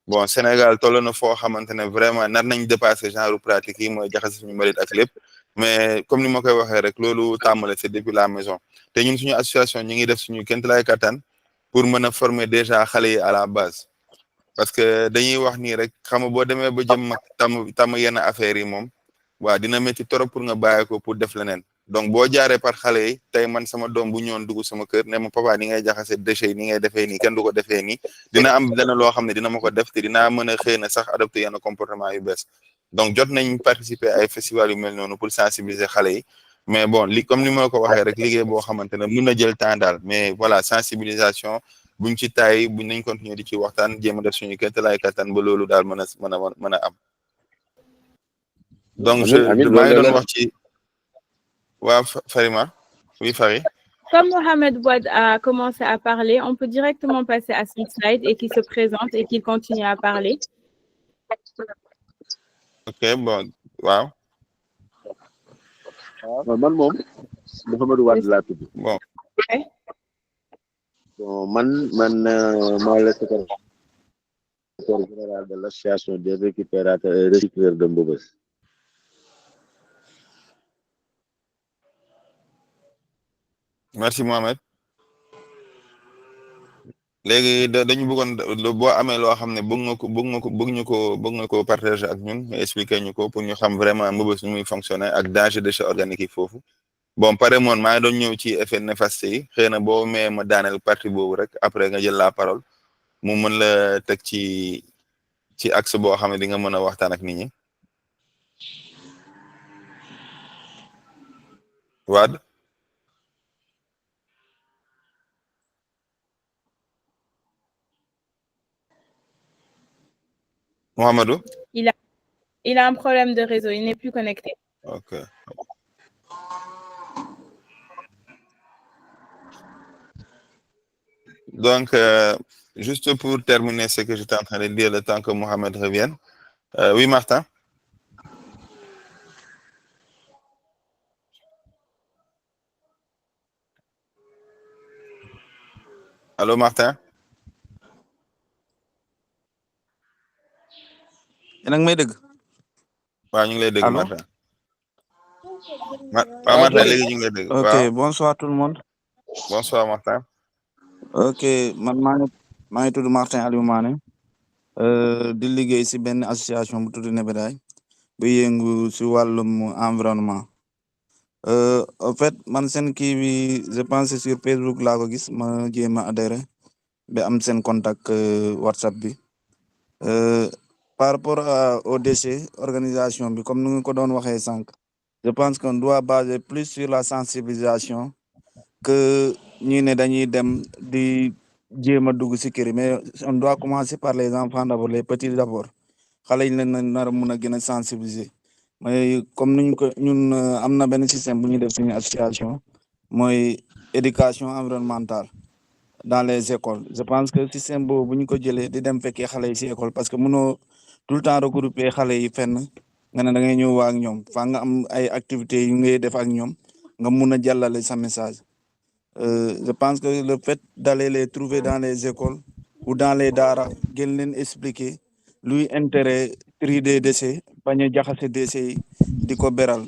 bon Sénégal toll na foo xamante ne vraiment nar nañ dépasser genre pratique yi mooy jaxase suñu mbalit ak lépp mais comme ni ma koy waxee rek loolu tàmmale c'est depuis la maison te ñun suñu association ñi ngi def suñu kéemtalaay kattan pour mën a former déjà xale yi à la base parce que dañuy wax nii rek xam nga boo demee ba jëm mag tàmm yenn affaires yi moom waaw dina métti trop pour nga bàyyi ko pour def leneen donc boo jaaree par xale yi tey man sama doom bu ñëwoon dugg sama kër ne ma papa ni ngay jaxase déchets yi ni ngay defee nii kenn du ko defee nii dina am leneen loo xam ne dina ma ko def te dinaa mën a xëy na sax adopté yenn comportement yu bees donc jot nañ participer ay festival yu mel noonu pour sensibiliser xale yi mais bon li comme ni ma ko waxee rek liggéey boo xamante ne mën na jël temps daal mais voilà sensibilisation buñ ci taay buñ nañ continuer di ci waxtaan jéem a def suñu kéemtalaay kattan ba loolu daal mën a am donc maa ngi doon wax ci waaw Farima oui Fari. Comme Mohamed Bouad a commencé à parler, on peut directement passer à son slide et qu'il se présente et qu'il continue à parler. Ok, bon, waaw. man moom Mohamed Wade laa tudd. Bon. Bon man maa la secrétaire général de l'association des récupérateurs et recycleurs de Mbëbës. Merci Mohamed léegi dañu bëggoon boo amee loo xam ne bëgg nga ko partager ak ñun nga expliquer ñu ko pour ñu xam vraiment Mbëbës nu muy fonctionner ak danger déchets organiques yi foofu bon pare moon maa ngi doon ñëw ci effet néfaste yi xëy na boo mee ma daaneel partie boobu rek après nga jël la parole mu mën la teg ci axe boo xam ne di nga mën a waxtaan ak nit ñi Wade Mohamedou? Il a un problème de réseau, il n'est plus connecté. Ok. Donc, juste pour terminer ce que j'étais en train de dire, le temps que Mohamed revienne. Oui, Martin? Allô, Martin? yéen a ngi may dégg. waaw ñu ngi lay dégg Allô? Martin. waaw Martin léegi ñu ngi lay dégg. ok waaw bonsoir tout le monde. bonsoir Martin. ok man maa ngi tudd Martin Aliou Mané di liggéey si benn association bu tudd Nebedaay bu yëngu si wàllum environnement. En fait man seen kii bi je pense sur Facebook laa ko gis ma jéem a adhéré ba am seen contact WhatsApp bi. Par rapport aux déchets organisation bi comme ni nga ko doon waxee sànq je pense qu'on doit baser plus sur la sensibilisation que ñi ne dañuy dem di jéem a dugg si kër yi mais on doit commencer par les enfants d'abord les petits d'abord xale yi leen nar a mun a gën a sensibiliser mais comme nuñ ko ñun am na benn système bu ñuy def suñu association mooy éducation environnementale dans les écoles je pense que système boobu bu ñu ko jëlee di dem fekkee xale yi si école parce que mënoo tout le temps regrouper xale yi fenn nga ne da ngay ñëw waa ak ñoom fa nga am ay activités yu ngay def ak ñoom nga mun a jàllale sa message je pense que le fait d'aller les trouver dans les écoles ou dans les daara gën leen expliquer luy intérêt tri des déchets bañ a jaxase déchets yi di ko beral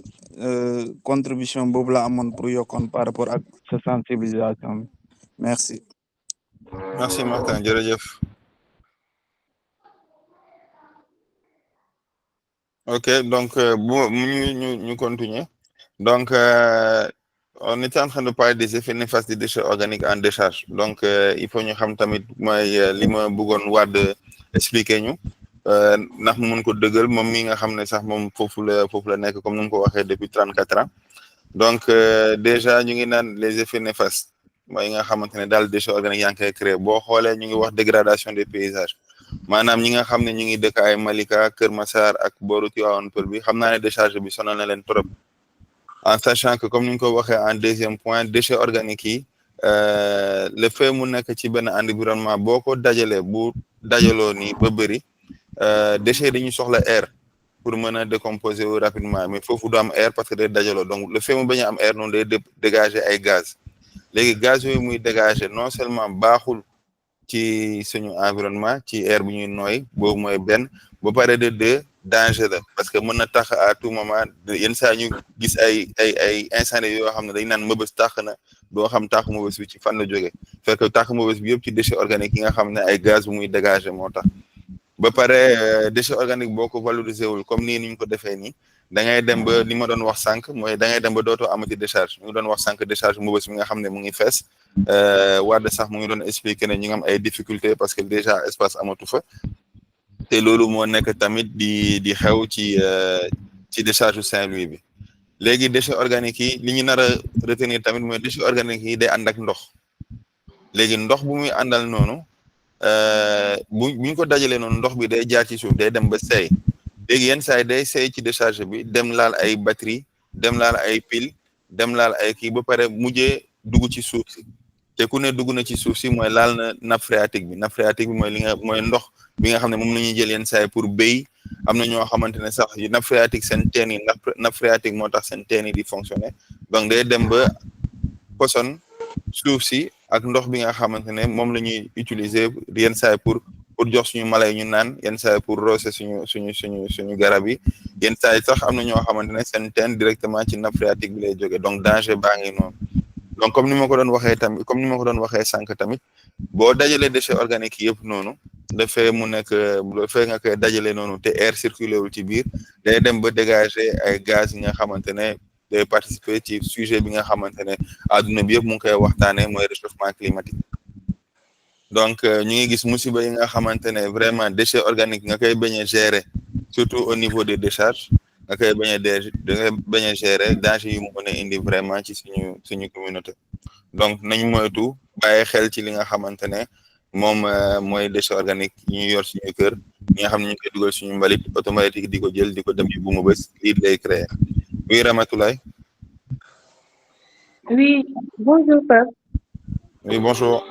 contribution boobu la amoon pour yokkoon par rapport ak sa sensibilisation merci. merci Martin jërëjëf. ok donc ñu continuer donc on était en train de parler des effets néfastes des déchets organiques en décharge donc il faut ñu xam tamit mooy li ma bëggoon Wade expliquer ñu ndax mu mun ko dëggal moom mi nga xam ne sax moom foofu la nekk comme ni mu ko waxee depuis 34 ans donc déjà ñu ngi naan les effets néfastes mooy nga xamante ne daal déchets organiques yaa ngi koy créé boo xoolee ñu ngi wax dégradation des paysages maanaam ñi nga xam ne ñu ngi dëkk ay Malika Kër Massar ak booru Tivaouane Peulh bi xam naa ne décharge bi sonal na leen trop en sachant que comme ni ñu ko waxee en deuxième point déchets organiques yi le fait mu nekk ci benn environnement boo ko dajalee bu dajaloo nii ba bëri déchets dañuy soxla air pour mën a décomposer wu rapidement mais foofu du am air parce que day dajaloo donc le fait mu bañ a am air noonu day dégager ay gaz léegi gaz yooyu muy dégager non seulement baaxul ci suñu environnement ci air bu ñuy nooy boobu mooy benn ba pare de deux danger la parce que mën na tax à tout moment yenn saa ñu gis ay incendie yoo xam ne dañ naan mëbës tax na doo xam tax mëbës bi ci fan la jóge fekk tax mëbës bi yëpp ci déchet organique yi nga xam ne ay gaz bu muy dégager moo tax ba pare déchet organique boo ko valoriser wul comme nii ni ñu ko defee nii da ngay dem ba li ma doon wax sànq mooy da ngay dem ba dootoo amati décharge ñu ngi doon wax sànq décharge mëbës mi nga xam ne mu ngi fees Wade sax mu ngi doon expliquer ne ñu ngi am ay difficultés parce que déjà espace amatu fa te loolu moo nekk tamit di xew ci décharge Saint-Louis bi léegi déchets organiques yi li ñu nar a retenir tamit mooy déchets organiques yi day ànd ak ndox léegi ndox bu muy àndal noonu buñ ko dajalee noonu ndox bi day jaar ci suuf day dem ba seey léegi yenn saa yi day seey ci décharge bi dem laal ay batterie dem laal ay pile dem laal ay kii ba pare mujjee dugg ci suuf si te ku ne dugg na ci suuf si mooy laal na nappe phréatique bi mooy ndox bi nga xam ne moom la ñuy jël yenn saa yi pour béy am na ñoo xamante ne sax nappe phréatique seen teen yi nappe phréatique moo tax seen teen yi di fonctionner donc day dem ba poson suuf si ak ndox bi nga xamante ne moom la ñuy utiliser yenn saa yi pour jox suñu mala yi ñu naan yenn saa yi pour roose suñu garab yi yenn saa yi sax am na ñoo xamante ne seen teen directement ci nappe phréatique bi lay jóge donc danger baa ngi noonu donc comme ni ma ko doon waxee sànq tamit boo dajalee déchets organiques yëpp noonu dafay mu nekk dafay nga koy dajale noonu te air circulé wul ci biir day dem ba dégager ay gaz yi nga xamante ne day participer ci sujet bi nga xamante ne adduna bi yëpp mu ngi koy waxtaanee mooy réchauffement climatique donc ñu ngi gis musiba yi nga xamante ne vraiment déchets organiques nga koy bañ a gérer surtout au niveau des décharges nga koy bañ a gérer danger yu mu mën a indi vraiment ci suñu communauté donc nañ moytu bàyyi xel ci li nga xamante ne moom mooy déchets organiques yi ñu yor suñu kër ñi nga xam ne ñu koy dugal suñu mbalit automatique di ko jël di ko dem yu bu mu bës lii lay créer oui Ramatoulaye. Oui, bonjour Pape. Oui, bonjour.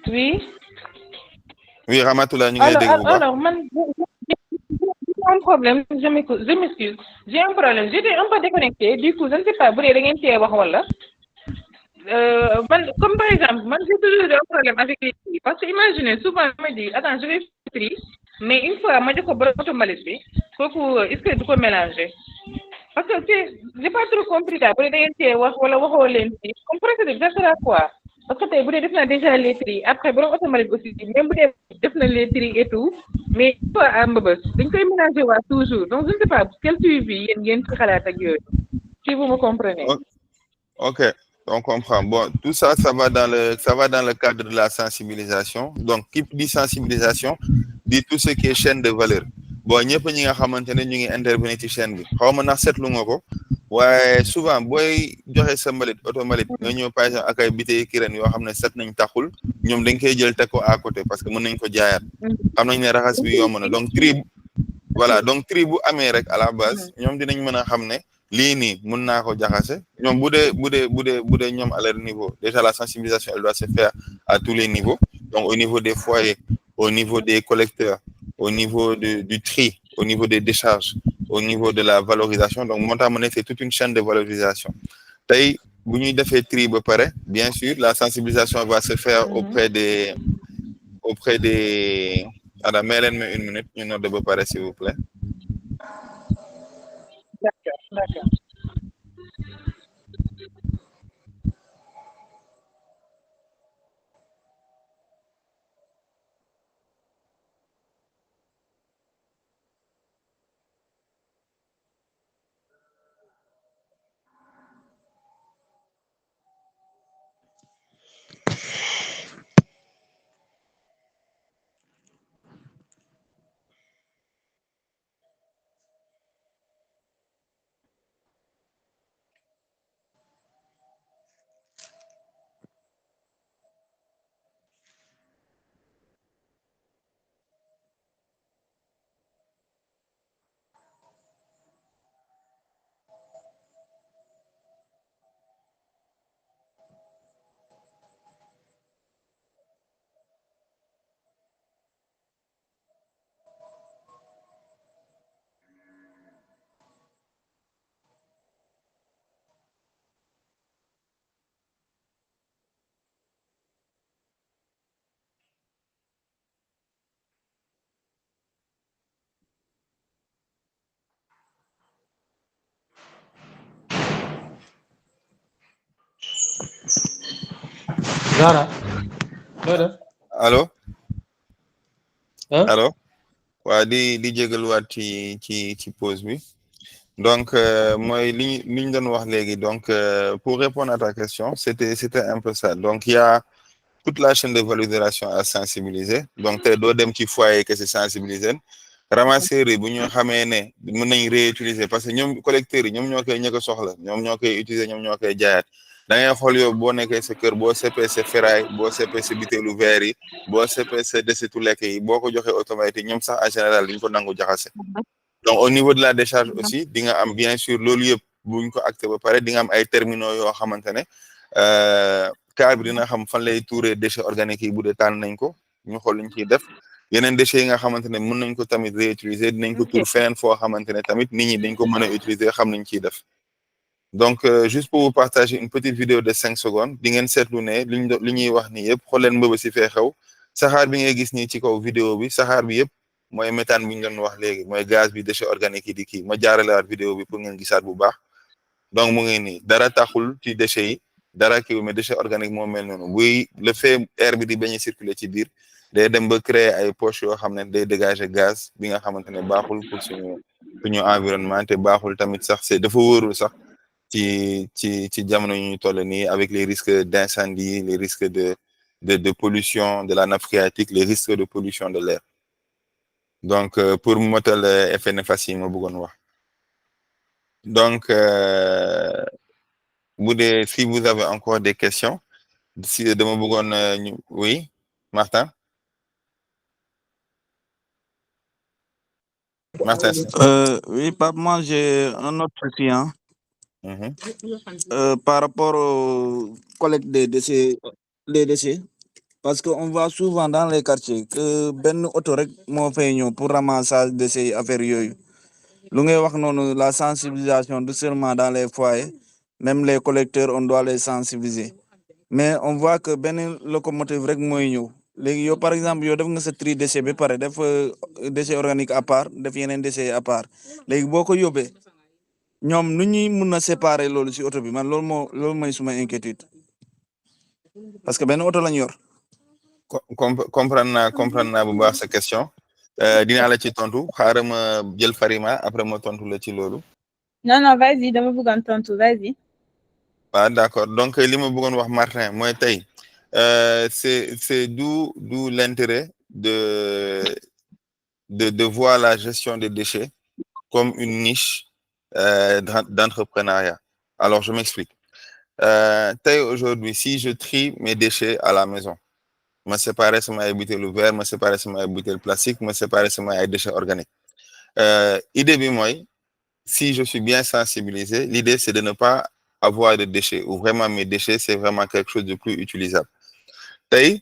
Oui. Oui, Ramatoulaye, ñu ngi lay dégg bu baax. Alors, j'ai un problème, je m'excuse. J'ai un problème. J'étais un peu déconnectée. Du coup, je ne sais pas, vous avez rien qui est comme par exemple, moi j'ai toujours un problème avec les prix. Parce que imaginez, souvent, je me dis, attends, je vais faire le prix, mais une fois, moi je comprends automatique, est-ce que tu peux mélanger? Parce que j'ai pas trop compris ça. Vous avez on procède exactement à quoi? Parce que vous avez déjà les prix. Après, vous avez automatique aussi. Même vous avez les prix et tout. Mais il faut un peu. Donc, il faut mélanger toujours. Donc, je ne sais pas, quel suivi il y a une si vous me comprenez. Ok, on comprend. Bon, tout ça, ça va dans le cadre de la sensibilisation. Donc, qui dit sensibilisation, dit tout ce qui est chaîne de valeur. Bon, ñëpp ñi nga xamante ne ñu ngi intervenir ci chaîne bi xaw ma ndax seetlu nga ko waaye souvent booy joxe sa mbalit automalit nga ñëw par exemple ak ay bitey kireen yoo xam ne set nañ taxul ñoom dañ koy jël teg ko à côté parce que mën nañ ko jaayaat xam nañ ne raxas bi yomb na donc tri bu amee rek à la base ñoom dinañ mën a xam ne lii nii mën naa ko jaxase ñoom bu dee ñoom à leur niveau déjà la sensibilisation elle doit se faire à tous les niveaux donc au niveau des foyers au niveau des collecteurs au niveau du tri au niveau des décharges au niveau de la valorisation donc moo tax ma ne c'est toute une chaîne de valorisation tey bu ñuy defee tri ba pare bien sûr la sensibilisation va se faire auprès des ada may leen ma une minute ñu note ba pare s'il vous plaît. D'accord. Zara. Allô. Allô. waa di jégaluwaat ci pause bi donc mooy li ñu doon wax léegi donc pour répondre à ta question c'était un peu ça donc il y a toute la chaîne de valorisation à sensibiliser donc tey doo dem ci foyer que c'est sensibiliser ramasseurs yi bu ñu xamee ne mën nañ réutiliser parce que ñoom collecteurs yi ñoom ñoo koy ñëkk a soxla ñoom ñoo koy utiliser ñoom ñoo koy jaayaat da ngay xool yow boo nekkee sa kër boo seppee sa ferraille boo seppee sa butéelu verre yi boo seppee sa desitu lekk yi boo ko joxee automatique ñoom sax en général duñ ko nangu jaxase donc au niveau de la décharge aussi di nga am bien sûr loolu yëpp buñ ko acté ba pare di nga am ay terminaux yoo xamante ne car bi dina xam fan lay tuuree déchets organiques yi bu dee tànn nañ ko ñu xool luñ ciy def yeneen déchets yi nga xamante ne mën nañ ko tamit réutiliser dinañ ko tuur feneen foo xamante ne tamit nit ñi dañ ko mën a utiliser xam nañ ciy def donc juste pour vous partager une petite vidéo de 5 secondes di ngeen seetlu ne li ñuy wax ni yëpp xool leen mbëba si fee xew saxaar bi ngay gis nii ci kaw vidéo bi saxaar bi yëpp mooy méthane bi ñu doon wax léegi mooy gaz bi déchets organiques yi di kii ma jaaralewaat vidéo bi pour ngeen gisaat bu baax donc mu ngi nii dara taxul ci déchets yi dara kii mais déchets organiques moo mel noonu buy le fait air bi di bañ a circuler ci biir day dem ba créer ay poches yoo xam ne day dégager gaz bi nga xamante ne baaxul pour suñu environnement te baaxul tamit sax c'est dafa wóorul sax ci jamono yu ñu toll nii avec les risques d'incendie les risques de pollution de la nappe phréatique les risques de pollution de l'air donc pour motal effet néfaste yi ma bëggoon wax donc si vous avez encore des questions si dama bëggoon oui Martin. Martin. Oui, Pape, moi j'ai un autre souci, hein. Par rapport aux collectes des déchets les déchets? Parce qu'on voit souvent dans les quartiers que ben auto rek moo fay ñëw pour ramassage déchets affaire yooyu lu ngay wax noonu la sensibilisation non seulement dans les foyers même les collecteurs on doit les sensibiliser mais on voit que benn locomotive rek mooy ñëw léegi yow par exemple yow def nga sa tri déchet ba pare def déchet organique à part def yeneen déchet à part léegi boo ko yóbbee ñoom nu ñuy mun a séparer loolu ci oto bi man loolu mooy suma inquiétude parce que benn oto lañ yor. comprendre naa bu baax sa question dinaa la ci tontu xaaral ma jël Farima après ma tontu la ci loolu. non vas-y dama bëggoon tontu vas-y. Ah d'accord donc li ma bëggoon wax Martin mooy tey c'est d'où l'intérêt de voir la gestion des déchets comme une niche d'entrepreneuriat. Alors je m'explique. Tey aujourd'hui si je trie mes déchets à la maison me séparer sama ay butéelu verre me séparer sama ay butéelu plastique me séparer sama ay déchets organiques idée bi mooy si je suis bien sensibilisé l'idée c'est de ne pas avoir de déchets ou vraiment mes déchets c'est vraiment quelque chose de plus utilisable tey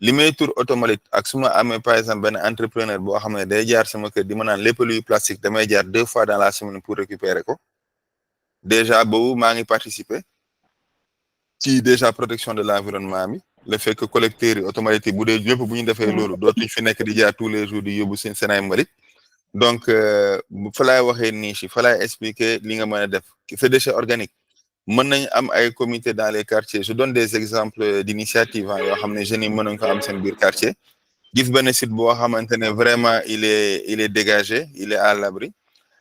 li may tur automatique ak su ma amee par exemple benn entrepreneur boo xam ne day jaar sama kër di ma naan lépp luy plastique damay jaar 2 fois dans la semaine pour récupérer ko déjà boobu maa ngi participer ci déjà protection de l'environnement bi le fait que collecteurs yi automatique bu dee ñëpp bu ñu defee loolu dootuñ fi nekk di jaar tous les jours di yóbbu seen ay mbalit donc fa laay waxee niche fa laay expliquer li nga mën a def ces déchets organiques mën nañ am ay comités dans les quartiers je donne des exemples d'initiatives yoo xam ne jeunes yi mën nañ ko am seen biir quartier gis benn site boo xamante ne vraiment il est dégagé il est à l'abri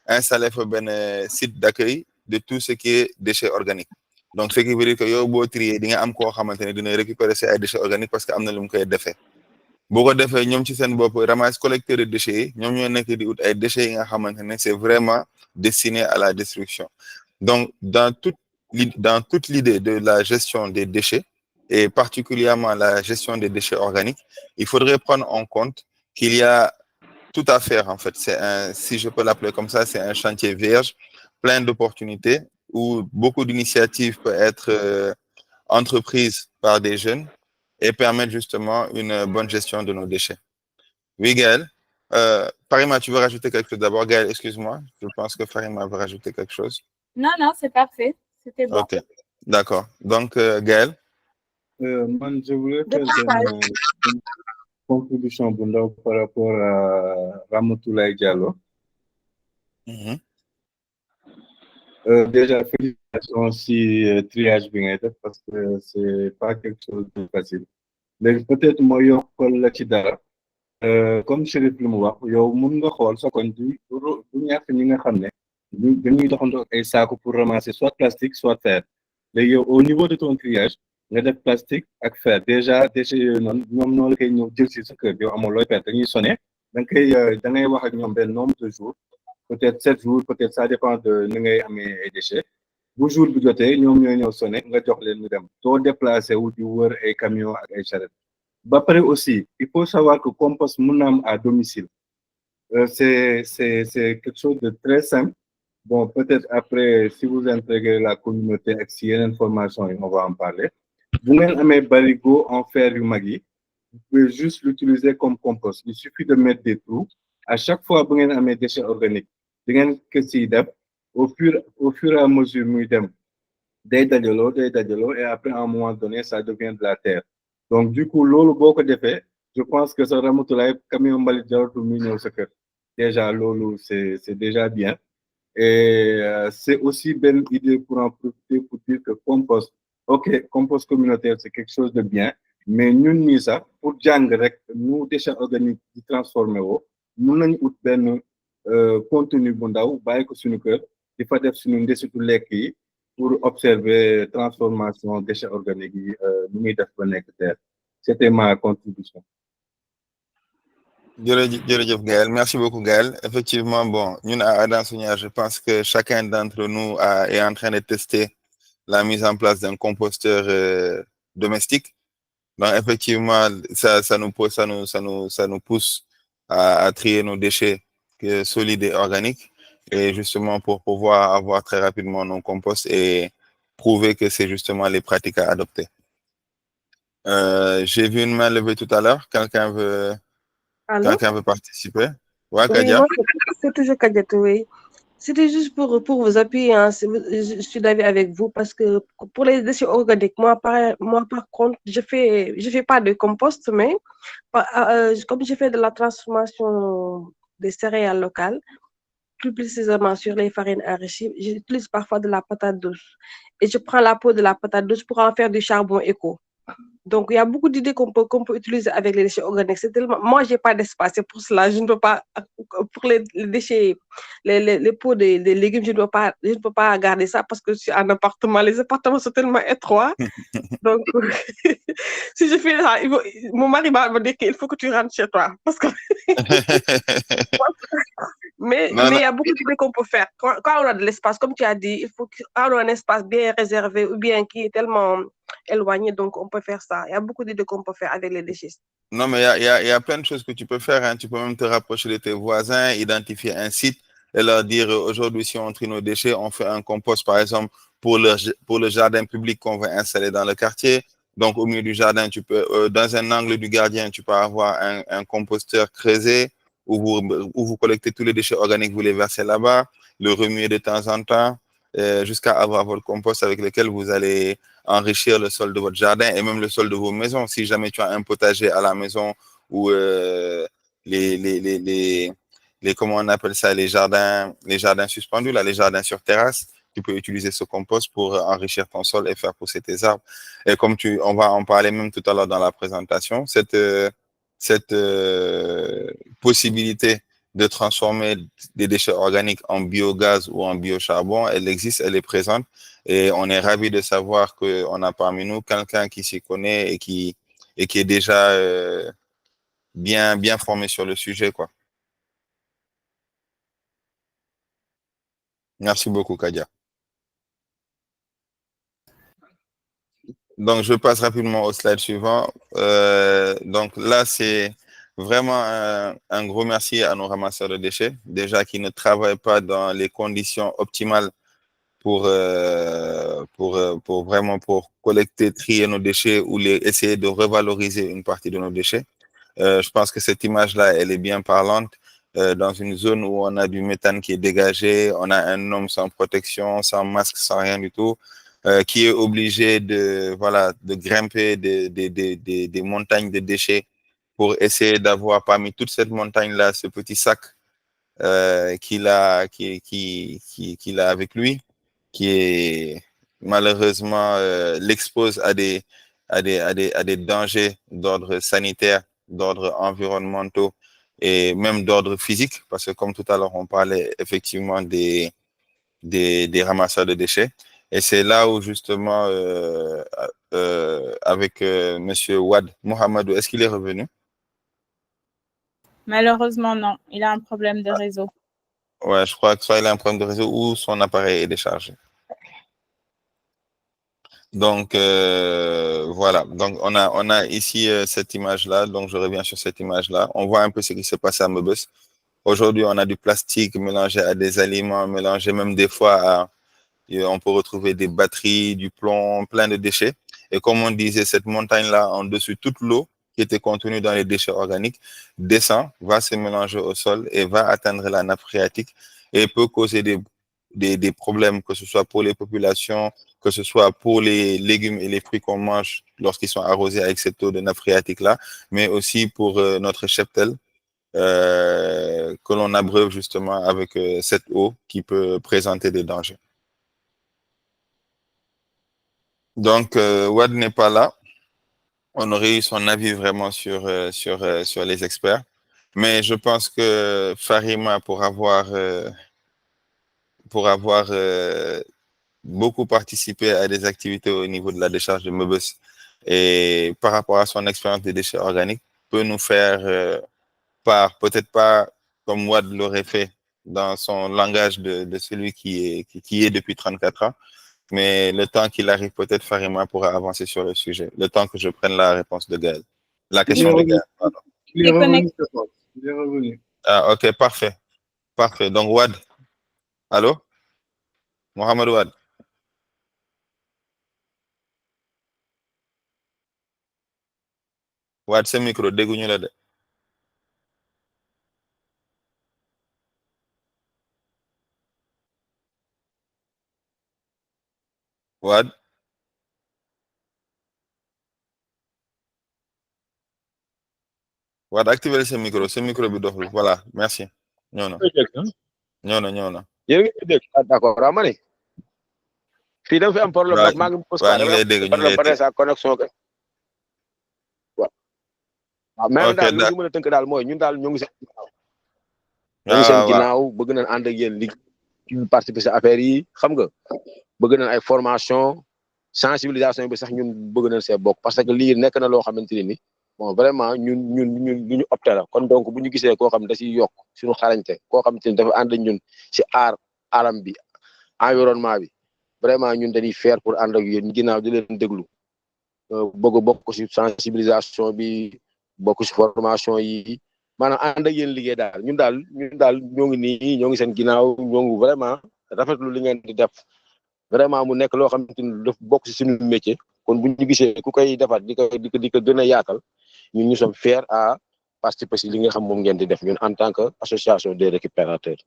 installé fa benn site d'accueil de tout ce qui est déchets organiques donc ce qui veut dire que yow boo trier di nga am koo xamante ne dina récupérer ces ay déchets organiques parce que am na lu mu koy defee boo ko defee ñoom ci seen bopp ramasse collecteur de déchets yi ñoom ñoo nekk di ut ay déchets yi nga xamante ne c'est vraiment destiné à la destruction donc dans toute l'idée de la gestion des déchets et particulièrement la gestion des déchets organiques il faudrait prendre en compte qu'il y a tout à faire en fait si je peux l'appeler comme ça c'est un chantier vierge plein d'opportunités où beaucoup d'initiatives peuvent être entreprises par des jeunes et permettre justement une bonne gestion de nos déchets. Oui, Gaël. Farima, tu veux rajouter quelque chose d'abord? Gaël, excuse-moi. Je pense que Farima veut rajouter quelque chose. Non, c'est parfait. C'était bon. Ok, d'accord. Donc, Gaël? Man, je voulais faire une contribution par rapport à Ramatoulaye Diallo. Déjà, félicitations si triage bien fait parce que c'est pas quelque chose de facile. Mais peut-être moi yokkal la ci dara comme Chérif li mu wax yow mun nga xool sa koñ du ñàkk ñi nga xam ne dañuy doxandoo ay saako pour ramasser soit plastique soit fer léegi yow au niveau de ton triage nga def plastique ak fer déjà déchets yooyu noonu ñoom noo la koy ñëw jël si sa kër yow amoo looy perte dañuy sonné da ngay wax ak ñoom benn nombre de jours peut-être 7 jours peut-être ça dépend de ni ngay amee ay déchets bu jour bi jotee ñoom ñooy ñëw sonné nga jox leen ñu dem doo déplacé wu di wër ay camions ak ay charrettes ba pare aussi il faut savoir que compost mun na am à domicile c'est quelque chose de très simple bon peut-être après si vous intégrez la communauté ak si yeneen formation yi on va en parler bu ngeen amee barigo en fer yu mag yi vous pouvez juste l'utiliser comme compost il suffit de mettre des trous à chaque fois bu ngeen amee déchets organiques di ngeen ko siy def au fur et à mesure muy dem day dajaloo et après à un moment donné ça devient de la terre donc du coup loolu boo ko defee je pense que sa Ramatoulaye camion mbalit jaratul muy ñëw sa kër déjà loolu c'est déjà bien et c'est aussi benn idée pour en profiter pour dire que compost ok compost communautaire c'est quelque chose de bien mais ñun ñii sax pour jàng rek nu déchets organiques di transformé woo mun nañu ut benn contenu bu ndaw bàyyi ko suñu kër di fa def suñu ndesitu lekk yi pour observer transformation déchets organiques yi nu muy def ba nekk terre c'était ma contribution. Jërëjëf Gaël, merci beaucoup Gaël. Effectivement, bon, nous à Adam Sonia, je pense que chacun d'entre nous est en train de tester la mise en place d'un composteur domestique. Donc effectivement, ça nous pousse à trier nos déchets solides et organiques et justement pour pouvoir avoir très rapidement nos composts et prouver que c'est justement les pratiques à adopter. J'ai vu une main levée tout à l'heure. Quelqu'un veut participer? Ouais, Oui, Kadia? moi, c'est toujours Kadiatou, oui. C'était juste pour vous appuyer. Hein. Je suis d'avis avec vous parce que pour les déchets organiques, moi, par contre, je fais pas de compost, mais comme je fais de la transformation des céréales locales, plus précisément sur les farines enrichies, j'utilise parfois de la patate douce. Et je prends la peau de la patate douce pour en faire du charbon éco. Donc, il y a beaucoup d'idées qu'on peut utiliser avec les déchets organiques. Moi, je n'ai pas d'espace. C'est pour cela je ne peux pas, pour les déchets, les pots de légumes, je ne peux pas garder ça parce que je suis en appartement. Les appartements sont tellement étroits. Donc, si je fais ça, mon mari va me dire qu'il faut que tu rentres chez toi. Parce que mais il y a beaucoup d'idées qu'on peut faire. Quand on a de l'espace, comme tu as dit, il faut qu'on ait un espace bien réservé ou bien qui est tellement éloigné, donc on peut faire ça. Il y a beaucoup d'idées qu'on peut faire avec les déchets. Non, mais il y a plein de choses que tu peux faire. Hein. Tu peux même te rapprocher de tes voisins, identifier un site et leur dire aujourd'hui, si on trie nos déchets, on fait un compost, par exemple, pour le jardin public qu'on va installer dans le quartier. Donc, au milieu du jardin, tu peux, dans un angle du gardien, tu peux avoir un composteur creusé où vous collectez tous les déchets organiques, vous les versez là-bas, le remuer de temps en temps, jusqu'à avoir votre compost avec lequel vous allez enrichir le sol de votre jardin et même le sol de vos maisons. Si jamais tu as un potager à la maison ou comment on appelle ça, les jardins suspendus, là, les jardins sur terrasse, tu peux utiliser ce compost pour enrichir ton sol et faire pousser tes arbres. Et comme on va en parler même tout à l'heure dans la présentation, cette possibilité de transformer des déchets organiques en biogaz ou en biocharbon, elle existe, elle est présente. Et on est ravis de savoir qu'on a parmi nous quelqu'un qui s'y connaît et qui est déjà bien formé sur le sujet, quoi. Merci beaucoup, Kadia. Donc, je passe rapidement au slide suivant. Donc là, c'est vraiment un gros merci à nos ramasseurs de déchets, déjà qui ne travaillent pas dans les conditions optimales pour vraiment collecter, trier nos déchets ou essayer de revaloriser une partie de nos déchets. Je pense que cette image-là, elle est bien parlante. Dans une zone où on a du méthane qui est dégagé, on a un homme sans protection, sans masque, sans rien du tout, qui est obligé de grimper des montagnes de déchets pour essayer d'avoir parmi toute cette montagne-là ce petit sac qu'il a avec lui, qui est malheureusement l'expose à des dangers d'ordre sanitaire, d'ordre environnementaux et même d'ordre physique, parce que comme tout à l'heure on parlait effectivement des ramasseurs de déchets. Et c'est là où justement avec Monsieur Wad Mohamedou, est-ce qu'il est revenu? Malheureusement, non. Il a un problème de réseau. Ouais, je crois que soit il a un problème de réseau ou son appareil est déchargé. Donc, voilà. Donc, on a ici cette image-là. Donc, je reviens sur cette image-là. On voit un peu ce qui s'est passé à Mebus. Aujourd'hui, on a du plastique mélangé à des aliments, mélangé même des fois on peut retrouver des batteries, du plomb, plein de déchets. Et comme on disait, cette montagne-là, en dessus, toute l'eau qui était contenue dans les déchets organiques descend, va se mélanger au sol et va atteindre la nappe phréatique et peut causer des problèmes, que ce soit pour les populations, que ce soit pour les légumes et les fruits qu'on mange lorsqu'ils sont arrosés avec cette eau de nappe phréatique-là, mais aussi pour notre cheptel, que l'on abreuve justement avec cette eau qui peut présenter des dangers. Donc, Wad n'est pas là. On aurait eu son avis vraiment sur les experts. Mais je pense que Farima, pour avoir beaucoup participé à des activités au niveau de la décharge de Mebus et par rapport à son expérience des déchets organiques, peut nous faire part, peut-être pas comme Wad l'aurait fait dans son langage de celui qui est depuis 34 ans, mais le temps qu'il arrive, peut-être Farima pourra avancer sur le sujet, le temps que je prenne la réponse de Gaël. La question de Gaël, pardon. Il est revenu, je pense. Il est revenu. Ah, ok, parfait. Parfait. Donc, Wad, allô? Mohamed Wad. waat sa micro dégguñu la de. waat. waat activer sa micro bi doxul voilà merci. ñëw na ñëw na. yéen ngi dégg d'accord waaw ma ne fii da nga fi am problème parce que maa ngi pose waaw ñu ngi lay dégg sa connexion ke waaw mais daal lu ñu mën a tënk daal mooy ñun daal ñoo ngi seen ginnaaw bëgg nañ ànd ak yéen liggéey participer sa affaire yi xam nga bëgg nañ ay formation sensibilisation bi sax ñun bëgg nañ see bokk parce que lii nekk na loo xamante ni bon vraiment ñun lu ñu opté la kon donc bu ñu gisee koo xam ne da ciy yokk suñu xarañte koo xamante ni dafa ànd ak ñun si alam bi environnement bi vraiment ñun dañuy faire pour ànd ak yéen ginnaaw di leen déglu bëgg a bokk si sensibilisation bi bokk si formation yi maanaam ànd ak yéen liggéey daal ñun daal ñoo ngi nii ñoo ngi seen ginnaaw ñoo ngi vraiment rafetlu li ngeen di def vraiment mu nekk loo xamante ni daf bokk si suñu métier kon bu ñu gisee ku koy defar di ko gën a yaatal ñun ñu sommes fiers à participer si li nga xam moom ngeen di def ñun en tant que association des récupérateurs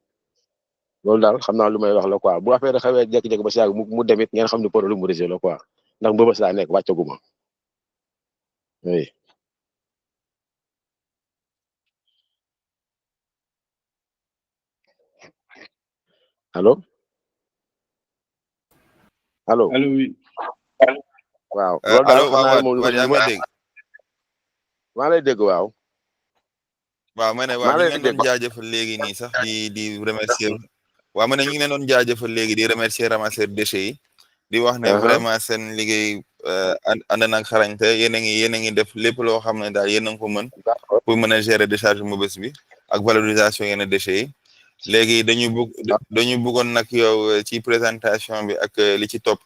loolu daal xam naa lu may wax la quoi bu affaire xawee jékki-jékki ba si yàgg mu demit ngeen xam ne problème mu réseau la quoi ndax mbëbës laa nekk wàccaguma oui. allo. allo oui. waaw loolu daal xam naa moom maa lay dégg waaw. waaw ma ne waaw ñu ngi leen doon jaajëfal léegi nii sax di remercier waaw ma ne ñu ngi leen doon jaajëfal léegi di remercier ramasseur déchets yi di wax ne vraiment seen liggéey ànd nag xarañte yéen a ngi def lépp loo xam ne daal yéen a ngi ko mën pour mën a gérer décharge Mbeubeuss bi ak valorisation yenn déchets yi léegi dañu bëggoon nag yow ci présentation bi ak li ci topp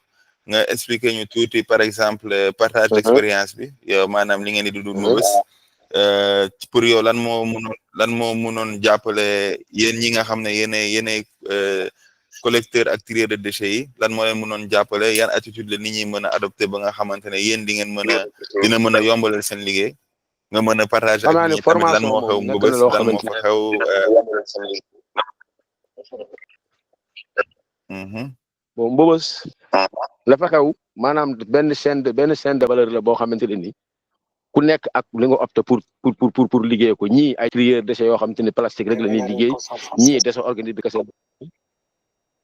nga expliquer ñu tuuti par exemple partage d'expérience bi yow maanaam li ngeen di dund Mbeubeuss pour yow lan moo mënoon jàppale yéen ñi nga xam ne yéenay collecteur ak trieur de déchets yi lan moo leen mënoon jàppale yan attitude la nit ñi mën a adopté ba nga xamante ne yéen di ngeen dina mën a yombalal seen liggéey nga mën a partager ak ñi tamit lan moo xew Mbeubeuss lan moo fa xew bon Mbeubeuss la fa xew maanaam benn chaîne de valeur la boo xamante ne ni ku nekk ak li nga opté pour liggéey ko ñii ay trieur déchets yoo xamante ne plastique rek la ñuy liggéey ñii déchets organiques bi kese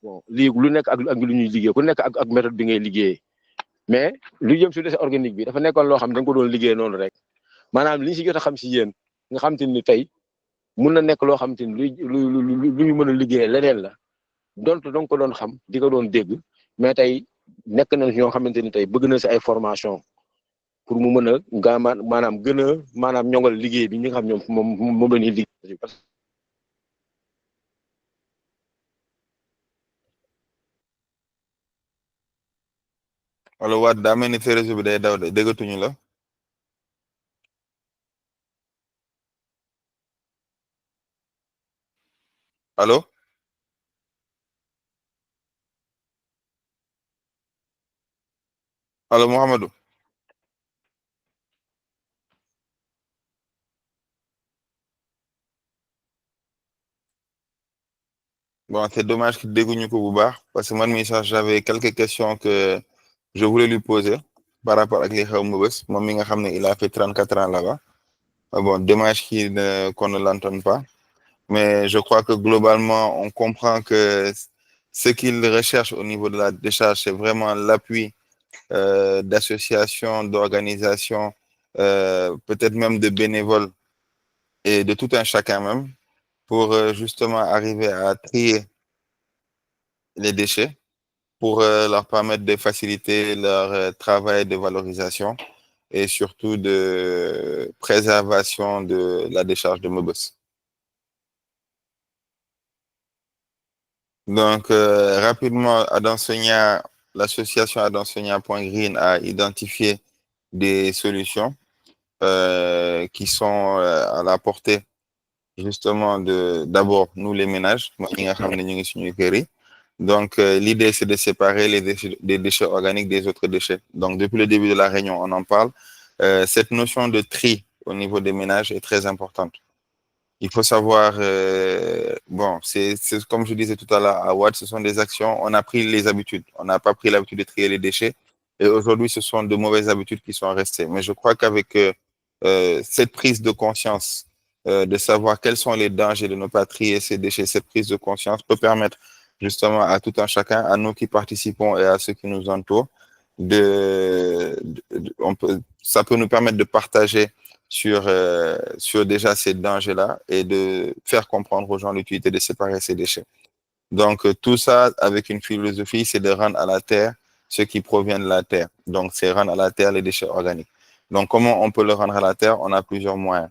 bon lii lu nekk ak lu ñuy liggéey ku nekk ak méthode bi ngay liggéeyee mais lu jëm si déchet organique bi dafa nekkoon loo xam ne da nga ko doon liggéey noonu rek maanaam li ñu si jot a xam si yéen nga xamante ni tey mun na nekk loo xamante ni lu ñu mën a liggéey leneen la donte danga ko doon xam di ko doon dégg mais tey nekk na ñoo xamante ni tey bëgg na si ay formation pour mu mën a maanaam gën a maanaam ñongal liggéey bi ñi nga xam ñoom moom la ñuy liggéey. allo waat daa mel ni sa réseau bi day daw de déggatuñu la. allo. allo Mohamedou. Bon, c'est dommage que dégguñu ko bu baax parce que man mi sax j'avais quelques questions que je voulais lui poser par rapport ak li xew Mbeubeuss moom mi nga xam ne il a fait 34 ans là-bas. Bon, dommage qu'on ne l'entende pas. Mais je crois que globalement, on comprend que ce qu'il recherche au niveau de la décharge, c'est vraiment l'appui d'associations, d'organisations, peut-être même de bénévoles et de tout un chacun même, pour justement arriver à trier les déchets, pour leur permettre de faciliter leur travail de valorisation et surtout de préservation de la décharge de Mbeubeuss. Donc, rapidement, l'association Adansegna.green a identifié des solutions qui sont à la portée justement d'abord nous les ménages. Donc, l'idée, c'est de séparer les déchets organiques des autres déchets. Donc, depuis le début de la réunion, on en parle. Cette notion de tri au niveau des ménages est très importante. Il faut savoir, bon, c'est comme je disais tout à l'heure à Watt, ce sont des actions, on a pris les habitudes, on n'a pas pris l'habitude de trier les déchets, et aujourd'hui, ce sont de mauvaises habitudes qui sont restées. Mais je crois qu'avec cette prise de conscience, de savoir quels sont les dangers de ne pas trier ces déchets, cette prise de conscience peut permettre justement à tout un chacun, à nous qui participons et à ceux qui nous entourent, ça peut nous permettre de partager sur déjà ces dangers-là et de faire comprendre aux gens l'utilité de séparer ces déchets. Donc, tout ça avec une philosophie, c'est de rendre à la terre ce qui provient de la terre. Donc, c'est rendre à la terre les déchets organiques. Donc, comment on peut le rendre à la terre? On a plusieurs moyens.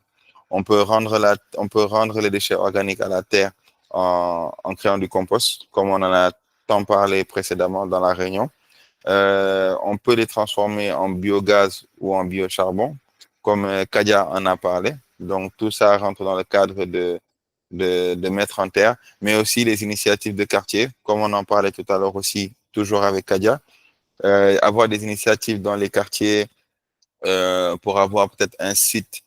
On peut rendre les déchets organiques à la terre en créant du compost, comme on en a tant parlé précédemment dans la réunion. On peut les transformer en biogaz ou en biocharbon, comme Kadia en a parlé. Donc, tout ça rentre dans le cadre de mettre en terre, mais aussi les initiatives de quartier, comme on en parlait tout à l'heure aussi, toujours avec Kadia. Avoir des initiatives dans les quartiers pour avoir peut-être un site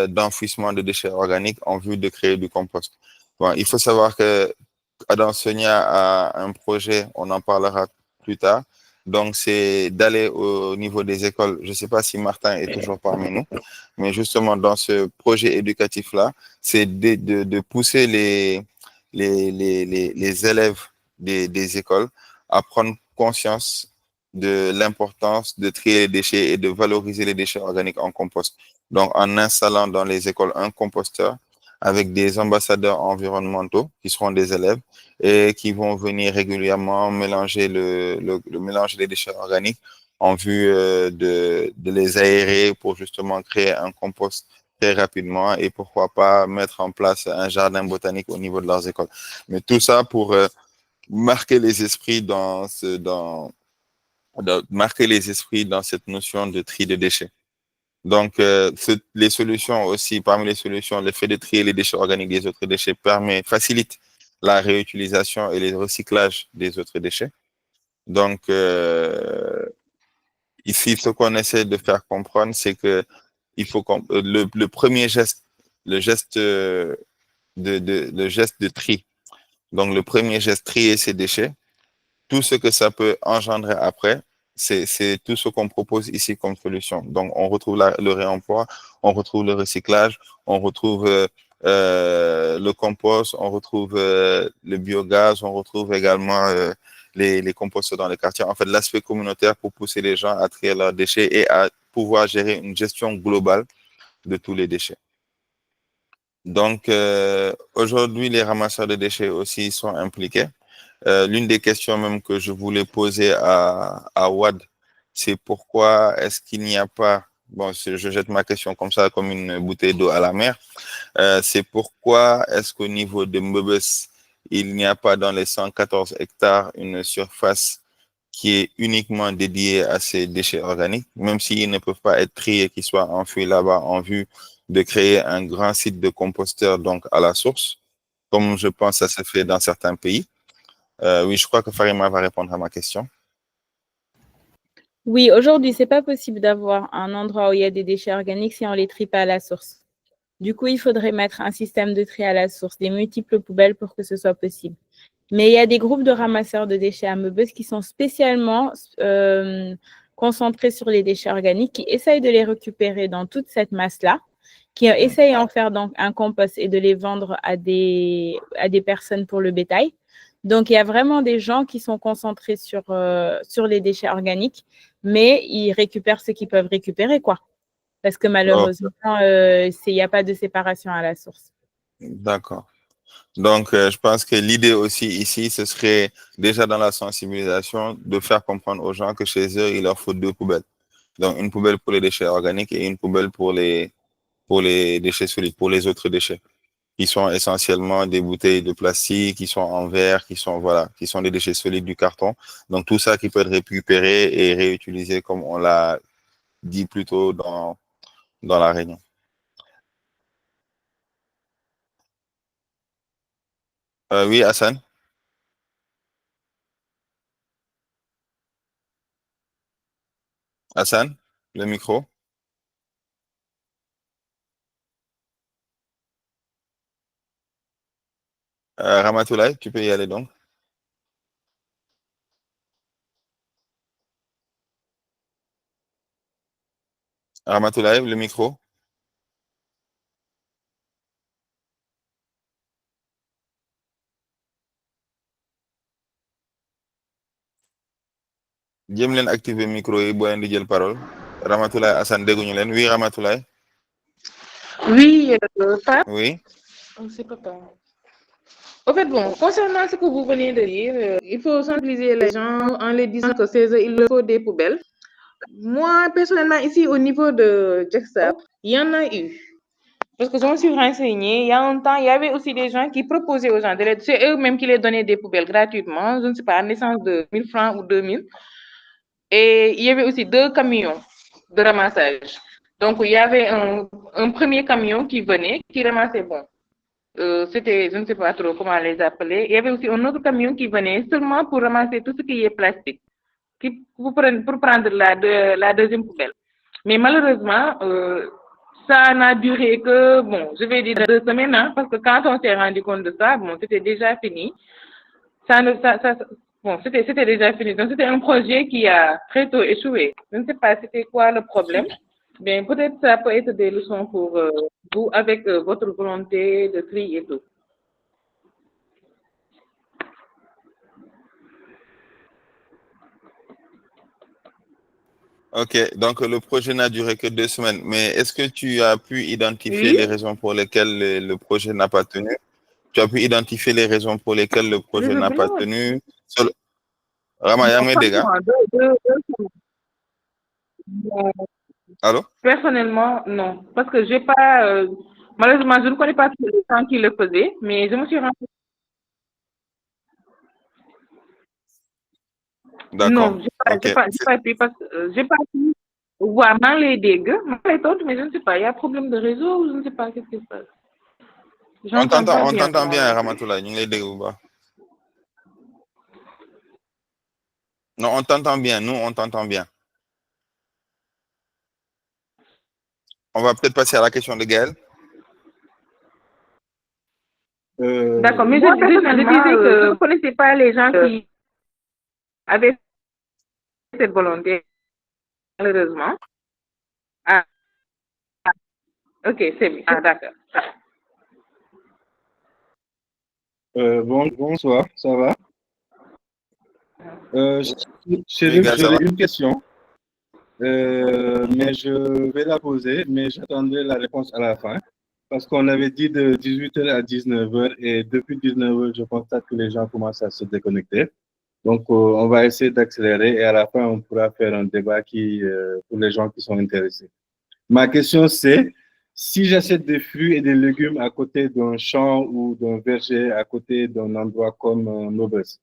d'enfouissement de déchets organiques en vue de créer du compost. Bon, il faut savoir que Adam Sonia a un projet, on en parlera plus tard. Donc, c'est d'aller au niveau des écoles. Je ne sais pas si Martin est toujours parmi nous, mais justement, dans ce projet éducatif-là, c'est de pousser les élèves des écoles à prendre conscience de l'importance de trier les déchets et de valoriser les déchets organiques en compost. Donc, en installant dans les écoles un composteur avec des ambassadeurs environnementaux qui seront des élèves et qui vont venir régulièrement mélanger le mélange des déchets organiques en vue de les aérer pour justement créer un compost très rapidement et pourquoi pas mettre en place un jardin botanique au niveau de leurs écoles. Mais tout ça pour marquer les esprits marquer les esprits dans cette notion de tri de déchets. Donc, les solutions aussi, parmi les solutions, le fait de trier les déchets organiques des autres déchets facilite la réutilisation et le recyclage des autres déchets. Donc, ici, ce qu'on essaie de faire comprendre, c'est que il faut le premier geste, le geste de tri. Donc, le premier geste, trier ces déchets, tout ce que ça peut engendrer après, c'est tout ce qu'on propose ici comme solution. Donc, on retrouve le réemploi, on retrouve le recyclage, on retrouve le compost, on retrouve le biogaz, on retrouve également les composts dans les quartiers. En fait, l'aspect communautaire pour pousser les gens à trier leurs déchets et à pouvoir gérer une gestion globale de tous les déchets. Donc, aujourd'hui, les ramasseurs de déchets aussi sont impliqués. L'une des questions même que je voulais poser à Wad, c'est pourquoi est-ce qu'il n'y a pas, bon, je jette ma question comme ça, comme une bouteille d'eau à la mer, c'est pourquoi est-ce qu'au niveau de Mbebes, il n'y a pas dans les 114 hectares une surface qui est uniquement dédiée à ces déchets organiques, même s'ils ne peuvent pas être triés, qu'ils soient enfouis là-bas en vue de créer un grand site de composteur donc à la source, comme je pense que ça se fait dans certains pays. Oui, je crois que Farima va répondre à ma question. Oui, aujourd'hui, c'est pas possible d'avoir un endroit où il y a des déchets organiques si on les trie pas à la source. Du coup, il faudrait mettre un système de tri à la source, des multiples poubelles pour que ce soit possible. Mais il y a des groupes de ramasseurs de déchets à Meubeuss qui sont spécialement concentrés sur les déchets organiques, qui essayent de les récupérer dans toute cette masse-là, qui essayent d'en faire donc un compost et de les vendre à des personnes pour le bétail. Donc, il y a vraiment des gens qui sont concentrés sur les déchets organiques, mais ils récupèrent ce qu'ils peuvent récupérer, quoi. Parce que malheureusement, il n'y a pas de séparation à la source. D'accord. Donc, je pense que l'idée aussi ici, ce serait déjà dans la sensibilisation de faire comprendre aux gens que chez eux, il leur faut 2 poubelles. Donc, une poubelle pour les déchets organiques et une poubelle pour les déchets solides, pour les autres déchets, qui sont essentiellement des bouteilles de plastique, qui sont en verre, qui sont des déchets solides du carton. Donc, tout ça qui peut être récupéré et réutilisé comme on l'a dit plus tôt dans la réunion. Oui, Hassan? Hassan, le micro? Ramatoulaye, tu peux y aller donc. Ramatoulaye, le micro. jéem leen activer micro yi boo leen di jël parole Ramatoulaye Assane dégguñu leen oui Ramatoulaye. Oui, Pape. Oui. C'est papa. En fait, bon, concernant ce que vous venez de dire, il faut sensibiliser les gens en les disant que il leur faut des poubelles. Moi, personnellement, ici, au niveau de Jacksap, il y en a eu. Parce que je me suis renseignée, il y a un temps, il y avait aussi des gens qui proposaient aux gens de l'aide. C'est eux-mêmes qui les donnaient des poubelles gratuitement, je ne sais pas, à naissance de 1000 francs ou 2000. Et il y avait aussi 2 camions de ramassage. Donc, il y avait un premier camion qui venait, qui ramassait, bon, c'était, je ne sais pas trop comment les appeler. Il y avait aussi un autre camion qui venait seulement pour ramasser tout ce qui est plastique, pour prendre la deuxième poubelle. Mais malheureusement, ça n'a duré que, bon, je vais dire 2 semaines, hein, parce que quand on s'est rendu compte de ça, bon, c'était déjà fini. Bon, c'était déjà fini. Donc, c'était un projet qui a très tôt échoué. Je ne sais pas c'était quoi le problème, mais peut-être ça peut être des leçons pour vous avec votre volonté de tri et tout. Ok, donc le projet n'a duré que 2 semaines, mais est-ce que tu as pu identifier Oui. les raisons pour lesquelles le projet n'a pas tenu? Tu as pu identifier les raisons pour lesquelles le projet n'a pas tenu? Rama, yaa ngi may dégg ah? Allô? Personnellement, non. Parce que j'ai pas, malheureusement, je ne connais pas tous les gens qui le faisaient, mais je me suis rendu. D'accord. Non, j'ai pas pu parce que j'ai pas pu voir dans les dégâts, mais je ne sais pas, il y a problème de réseau ou je ne sais pas qu'est-ce qui se passe. On t'entend bien, Ramatoulaye, ñu ngi lay dégg bu baax. Non, on t'entend bien, nous, on t'entend bien. On va peut-être passer à la question de Gaël. D'accord, mais je disais que je ne connaissais pas les gens qui avaient cette volonté, malheureusement. Ah, ok, c'est bien. Ah, d'accord. Bonsoir, ça va? J'ai une question, mais je vais la poser, mais j'attendrai la réponse à la fin, parce qu'on avait dit de 18h à 19h, et depuis 19h, je constate que les gens commencent à se déconnecter. Donc, on va essayer d'accélérer, et à la fin, on pourra faire un débat pour les gens qui sont intéressés. Ma question, c'est, si j'achète des fruits et des légumes à côté d'un champ ou d'un verger, à côté d'un endroit comme Mobus,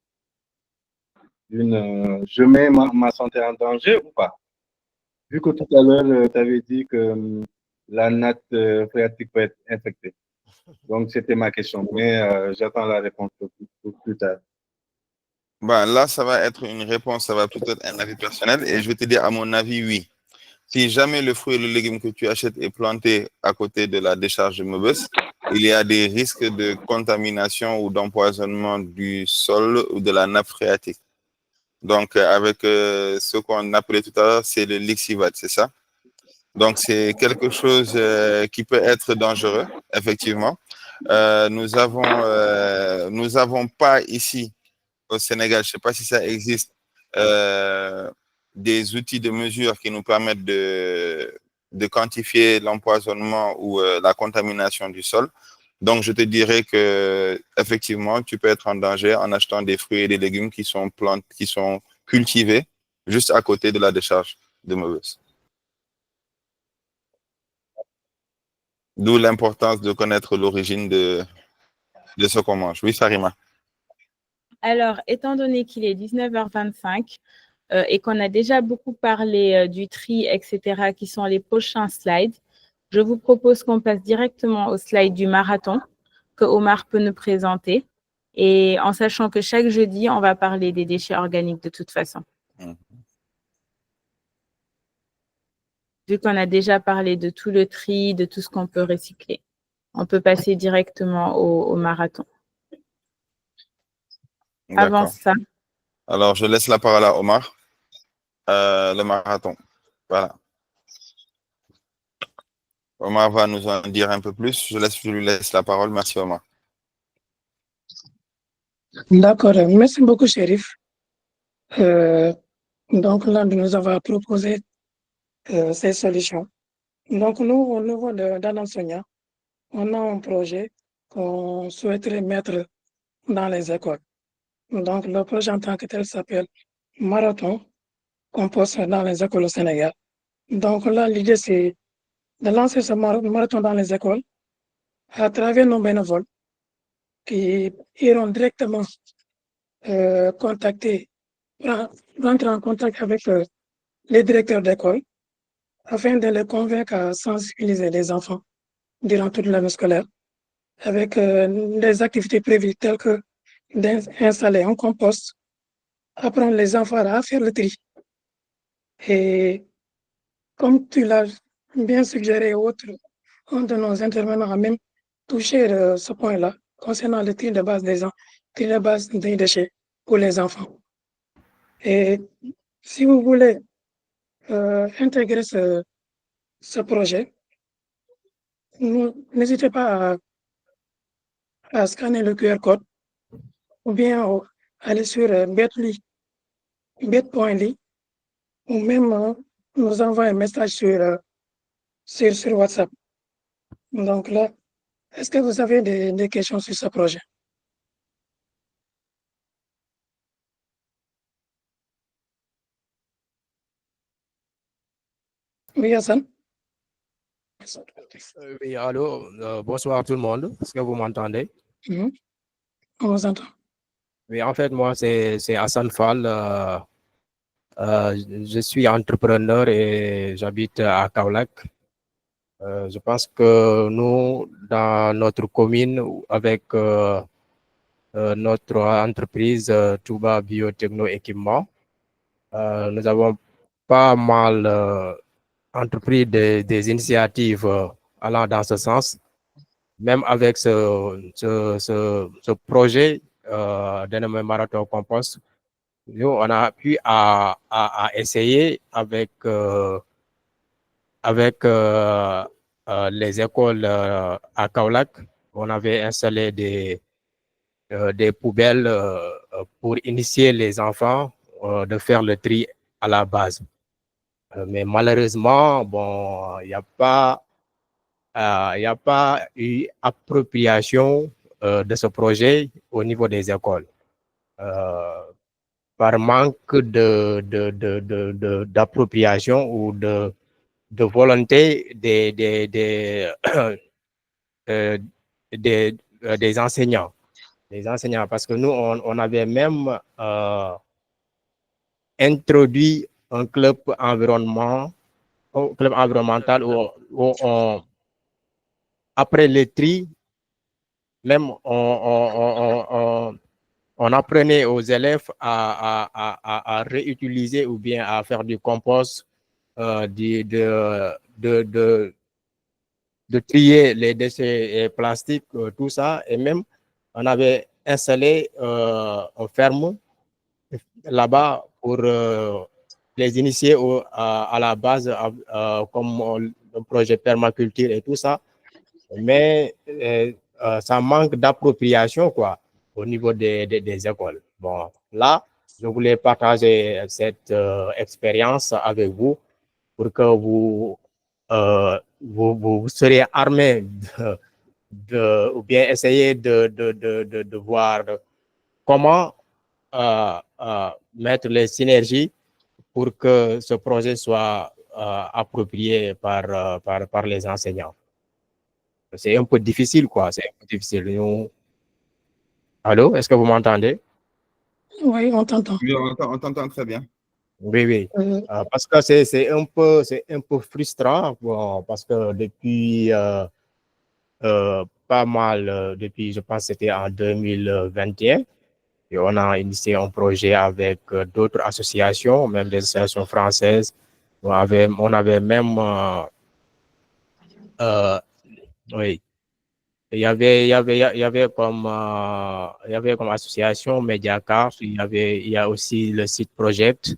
je mets ma santé en danger ou pas? Vu que tout à l'heure, tu avais dit que la natte phréatique peut être infectée. Donc, c'était ma question, mais j'attends la réponse pour plus tard. Ben, là, ça va être une réponse, ça va plutôt être un avis personnel, et je vais te dire, à mon avis, oui. Si jamais le fruit et le légume que tu achètes est planté à côté de la décharge de Mobus, il y a des risques de contamination ou d'empoisonnement du sol ou de la nappe phréatique. Donc, avec ce qu'on appelait tout à l'heure, c'est le lixivate, c'est ça? Donc, c'est quelque chose qui peut être dangereux, effectivement. Nous avons pas ici, au Sénégal, je ne sais pas si ça existe, des outils de mesure qui nous permettent de quantifier l'empoisonnement ou la contamination du sol. Donc, je te dirais que effectivement, tu peux être en danger en achetant des fruits et des légumes qui sont cultivés juste à côté de la décharge de Mobus. D'où l'importance de connaître l'origine de ce qu'on mange. Oui, Sarima. Alors, étant donné qu'il est 19h25 et qu'on a déjà beaucoup parlé du tri, etc., qui sont les prochains slides, je vous propose qu'on passe directement au slide du marathon que Omar peut nous présenter. Et en sachant que chaque jeudi, on va parler des déchets organiques de toute façon. Vu qu'on a déjà parlé de tout le tri, de tout ce qu'on peut recycler, on peut passer directement au marathon. avant D'accord. ça. Alors, je laisse la parole à Omar. Le marathon. Voilà. Omar va nous en dire un peu plus. Je lui laisse la parole. Merci, Omar. D'accord, merci beaucoup, Chérif. Donc là, nous avons proposé ces solutions. Donc, nous, au niveau d'un enseignant, on a un projet qu'on souhaiterait mettre dans les écoles. Donc, le projet en tant que tel s'appelle Marathon Compost dans les écoles au Sénégal. Donc là, l'idée, c'est de lancer ce marathon dans les écoles à travers nos bénévoles qui iront directement rentrer en contact avec les directeurs d'école afin de les convaincre à sensibiliser les enfants durant toute l'année scolaire avec des activités prévues telles que d'installer un compost, apprendre les enfants à faire le tri. Et comme tu l'as bien suggéré, un de nos intervenants a même touché ce point-là concernant le tri de base des déchets pour les enfants. Et si vous voulez intégrer ce projet, n'hésitez pas à scanner le QR code ou bien aller sur bit.ly ou même nous envoyer un message sur WhatsApp. Donc là, est-ce que vous avez des questions sur ce projet? Oui, Hassan. Oui, allô, bonsoir tout le monde. Est-ce que vous m'entendez? On vous entend. Oui, en fait, moi, c'est Hassan Fall. Je suis entrepreneur et j'habite à Kaolack. Je pense que nous, dans notre commune, avec notre entreprise Touba Biotechno Équipement, nous avons pas mal entrepris des initiatives allant dans ce sens. Même avec ce projet dénommé Marathon Compost, nous, on a pu à essayer avec les écoles à Kaolack. On avait installé des poubelles pour initier les enfants de faire le tri à la base. Mais malheureusement, bon, il n'y a pas eu appropriation de ce projet au niveau des écoles. Par manque d'appropriation ou de volonté des enseignants. Parce que nous, on avait même introduit un club environnemental où après le tri, même on apprenait aux élèves à réutiliser ou bien à faire du compost, de trier les déchets plastiques, tout ça. Et même, on avait installé une ferme là-bas pour les initier à la base, comme le projet permaculture et tout ça. Mais ça manque d'appropriation, quoi, au niveau des écoles. Bon, là, je voulais partager cette expérience avec vous pour que vous serez armés ou bien essayer de voir comment mettre les synergies pour que ce projet soit approprié par les enseignants. C'est un peu difficile, quoi. C'est un peu difficile. Allô, est-ce que vous m'entendez? Oui, on t'entend. Oui, on t'entend très bien. Oui. Parce que c'est un peu frustrant, bon, parce que depuis pas mal, depuis, je pense que c'était en 2021, et on a initié un projet avec d'autres associations, même des associations françaises. On avait même oui, il y avait comme association Mediacart, il y a aussi le site Project.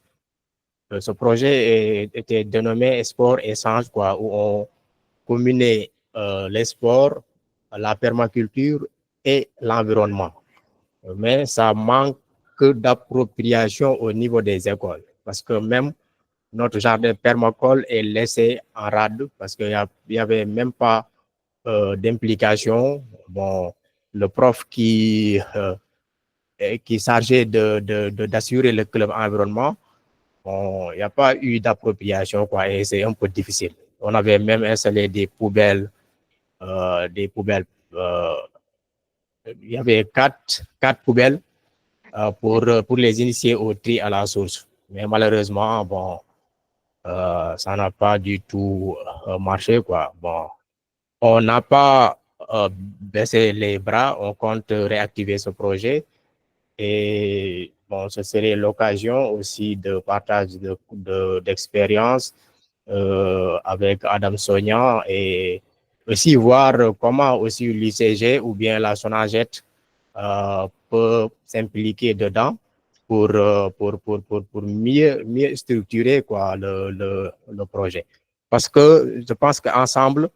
Ce projet était dénommé Sport Échange, quoi, où on combinait les sports, la permaculture et l'environnement. Mais ça manque d'appropriation au niveau des écoles, parce que même notre jardin permacole est laissé en rade, parce qu'il n'y avait même pas d'implication. Bon, le prof qui est chargé d'assurer le club environnement, bon, il n'y a pas eu d'appropriation, quoi, et c'est un peu difficile. On avait même installé des poubelles. Il y avait quatre poubelles pour les initier au tri à la source. Mais malheureusement, bon, ça n'a pas du tout marché, quoi. Bon, on n'a pas baissé les bras, on compte réactiver ce projet. Et bon, ce serait l'occasion aussi de partage d'expérience avec Adam Sognan et aussi voir comment aussi l'ICG ou bien la SONAGED peut s'impliquer dedans pour mieux structurer, quoi, le projet. Parce que je pense qu'ensemble,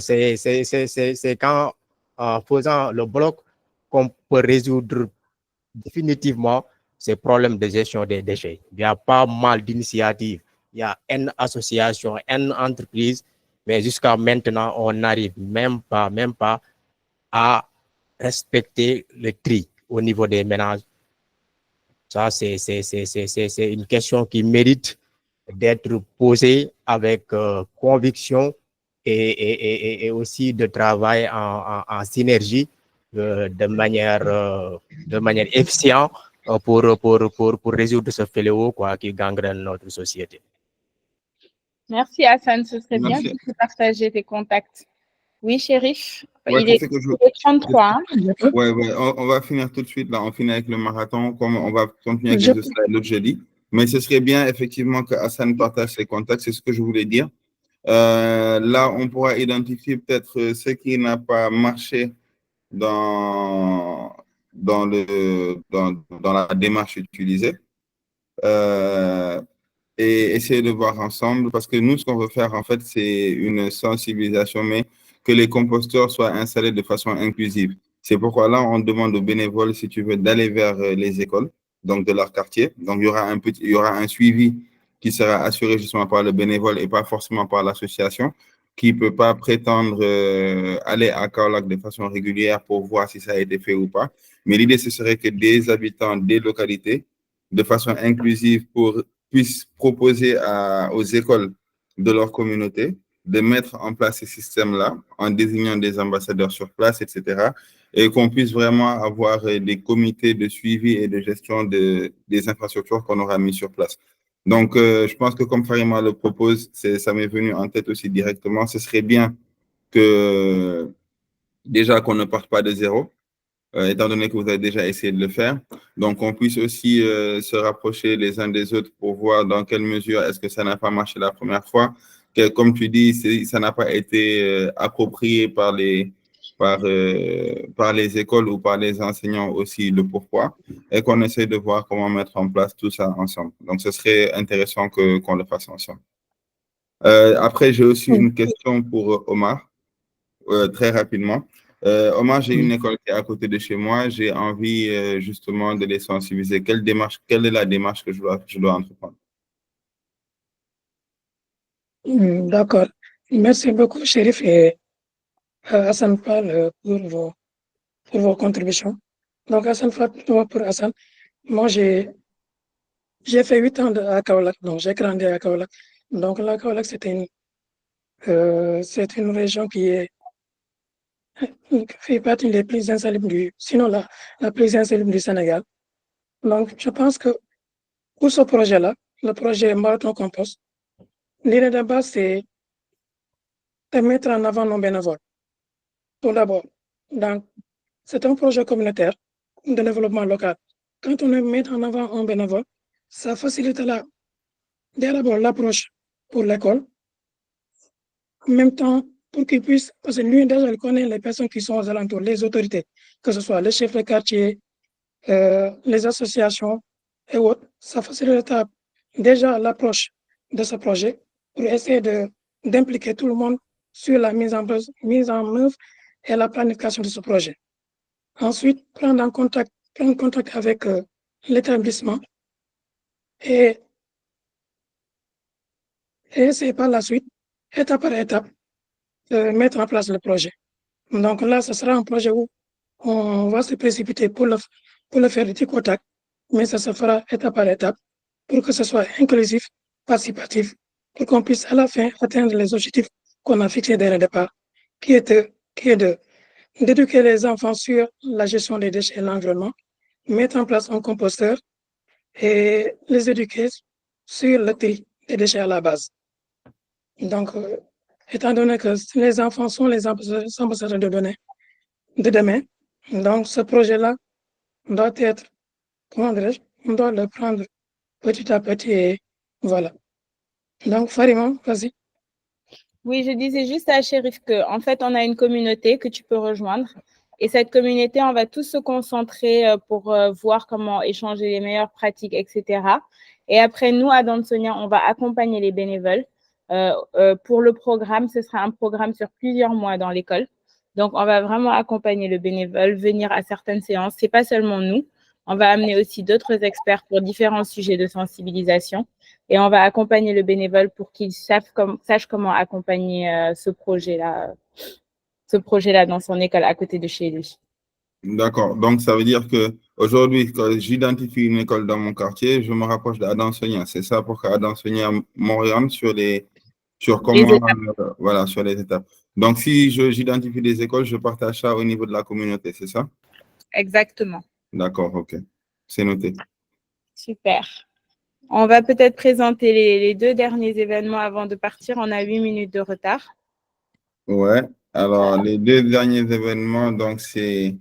c'est qu'en faisant le bloc qu'on peut résoudre définitivement ces problèmes de gestion des déchets. Il y a pas mal d'initiatives, il y a une association, une entreprise, mais jusqu'à maintenant, on n'arrive même pas à respecter le tri au niveau des ménages. Ça, c'est une question qui mérite d'être posée avec conviction et aussi de travail en synergie de manière efficiente pour résoudre ce fléau, quoi, qui gangrène notre société. Merci Hassan, ce serait bien que tu partages tes contacts. Oui, Chérif, Ouais, il est 33. Hein. Ouais, on va finir tout de suite, là, on finit avec le marathon, comme on va continuer avec les deux slides l'autre jeudi. Mais ce serait bien effectivement que Hassan partage ses contacts, c'est ce que je voulais dire. Là, on pourra identifier peut-être ce qui n'a pas marché dans la démarche utilisée et essayer de voir ensemble, parce que nous, ce qu'on veut faire, en fait, c'est une sensibilisation, mais que les composteurs soient installés de façon inclusive. C'est pourquoi là, on demande aux bénévoles, si tu veux, d'aller vers les écoles, donc de leur quartier. Donc, il y aura un suivi qui sera assuré justement par le bénévole et pas forcément par l'association, qui ne peut pas prétendre aller à Kaolack de façon régulière pour voir si ça a été fait ou pas. Mais l'idée, ce serait que des habitants des localités, de façon inclusive, puissent proposer aux écoles de leur communauté de mettre en place ces systèmes-là en désignant des ambassadeurs sur place, etc. Et qu'on puisse vraiment avoir des comités de suivi et de gestion des infrastructures qu'on aura mis sur place. Donc, je pense que comme Farima le propose, ça m'est venu en tête aussi directement, ce serait bien que déjà qu'on ne parte pas de zéro, étant donné que vous avez déjà essayé de le faire. Donc, on puisse aussi se rapprocher les uns des autres pour voir dans quelle mesure est-ce que ça n'a pas marché la première fois. Que, comme tu dis, ça n'a pas été approprié par les écoles ou par les enseignants aussi, le pourquoi, et qu'on essaie de voir comment mettre en place tout ça ensemble. Donc, ce serait intéressant qu'on le fasse ensemble. Après, j'ai aussi une question pour Omar, très rapidement. Omar, j'ai une école qui est à côté de chez moi. J'ai envie justement de les sensibiliser. Quelle est la démarche que je dois entreprendre? D'accord. Merci beaucoup, Chérif et Hassan Fall pour vos contributions. Donc, Hassan Fall, pour Hassan, moi, j'ai fait 8 ans à Kaolack, donc j'ai grandi à Kaolack. Donc, la Kaolack, c'est une région qui fait partie des plus insalubres sinon la plus insalubre du Sénégal. Donc, je pense que pour ce projet-là, le projet Marathon Compost, l'idée de base, c'est de mettre en avant nos bénévoles. Tout d'abord, c'est un projet communautaire de développement local. Quand on met en avant un bénévole, ça facilite d'abord l'approche pour l'école. En même temps, pour qu'il puisse, parce que lui déjà il connaît les personnes qui sont aux alentours, les autorités, que ce soit les chefs de quartier, les associations et autres. Ça facilitera déjà l'approche de ce projet pour essayer d'impliquer tout le monde sur la mise en œuvre et la planification de ce projet. Ensuite, prendre contact avec l'établissement et essayer par la suite, étape par étape, de mettre en place le projet. Donc là, ce sera un projet où on va se précipiter pour le faire du tic au tac, mais ça se fera étape par étape pour que ce soit inclusif, participatif, pour qu'on puisse à la fin atteindre les objectifs qu'on a fixés dès le départ, qui est d'éduquer les enfants sur la gestion des déchets et l'environnement, mettre en place un composteur et les éduquer sur le tri des déchets à la base. Donc, étant donné que les enfants sont les ambassadeurs de demain, donc ce projet-là doit être, comment dirais-je, on doit le prendre petit à petit et voilà. Donc, Farima, vas-y. Oui, je disais juste à Chérif qu'en fait, on a une communauté que tu peux rejoindre. Et cette communauté, on va tous se concentrer pour voir comment échanger les meilleures pratiques, etc. Et après, nous, à Dansonia, on va accompagner les bénévoles. Pour le programme, ce sera un programme sur plusieurs mois dans l'école. Donc, on va vraiment accompagner le bénévole, venir à certaines séances. Ce n'est pas seulement nous. On va amener aussi d'autres experts pour différents sujets de sensibilisation. Et on va accompagner le bénévole pour qu'il sache comment accompagner ce projet-là dans son école à côté de chez lui. D'accord. Donc, ça veut dire que aujourd'hui, quand j'identifie une école dans mon quartier, je me rapproche d'Adam Sonia. C'est ça pour qu'Adam Sonia m'oriente sur comment, voilà, sur les étapes. Donc, si j'identifie des écoles, je partage ça au niveau de la communauté, c'est ça? Exactement. D'accord, ok. C'est noté. Super. On va peut-être présenter les deux derniers événements avant de partir. On a 8 minutes de retard. Ouais. Alors, les deux derniers événements, donc c'est...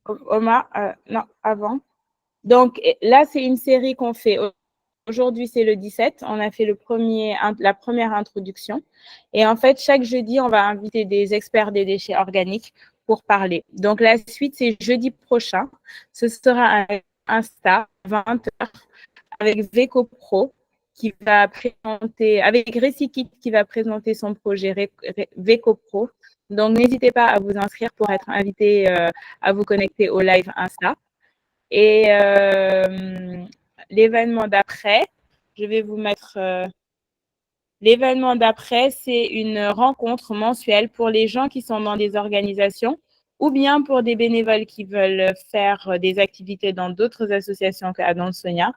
Omar, non, avant. Donc là, c'est une série qu'on fait. Aujourd'hui, c'est le 17. On a fait la première introduction. Et en fait, chaque jeudi, on va inviter des experts des déchets organiques pour parler. Donc, la suite, c'est jeudi prochain. Ce sera un Insta, 20h, avec VecoPro, qui va présenter, avec Recycit, qui va présenter son projet VecoPro. Donc, n'hésitez pas à vous inscrire pour être invité à vous connecter au live Insta. Et l'événement d'après, je vais vous mettre... l'événement d'après, c'est une rencontre mensuelle pour les gens qui sont dans des organisations ou bien pour des bénévoles qui veulent faire des activités dans d'autres associations qu'à Dansonia,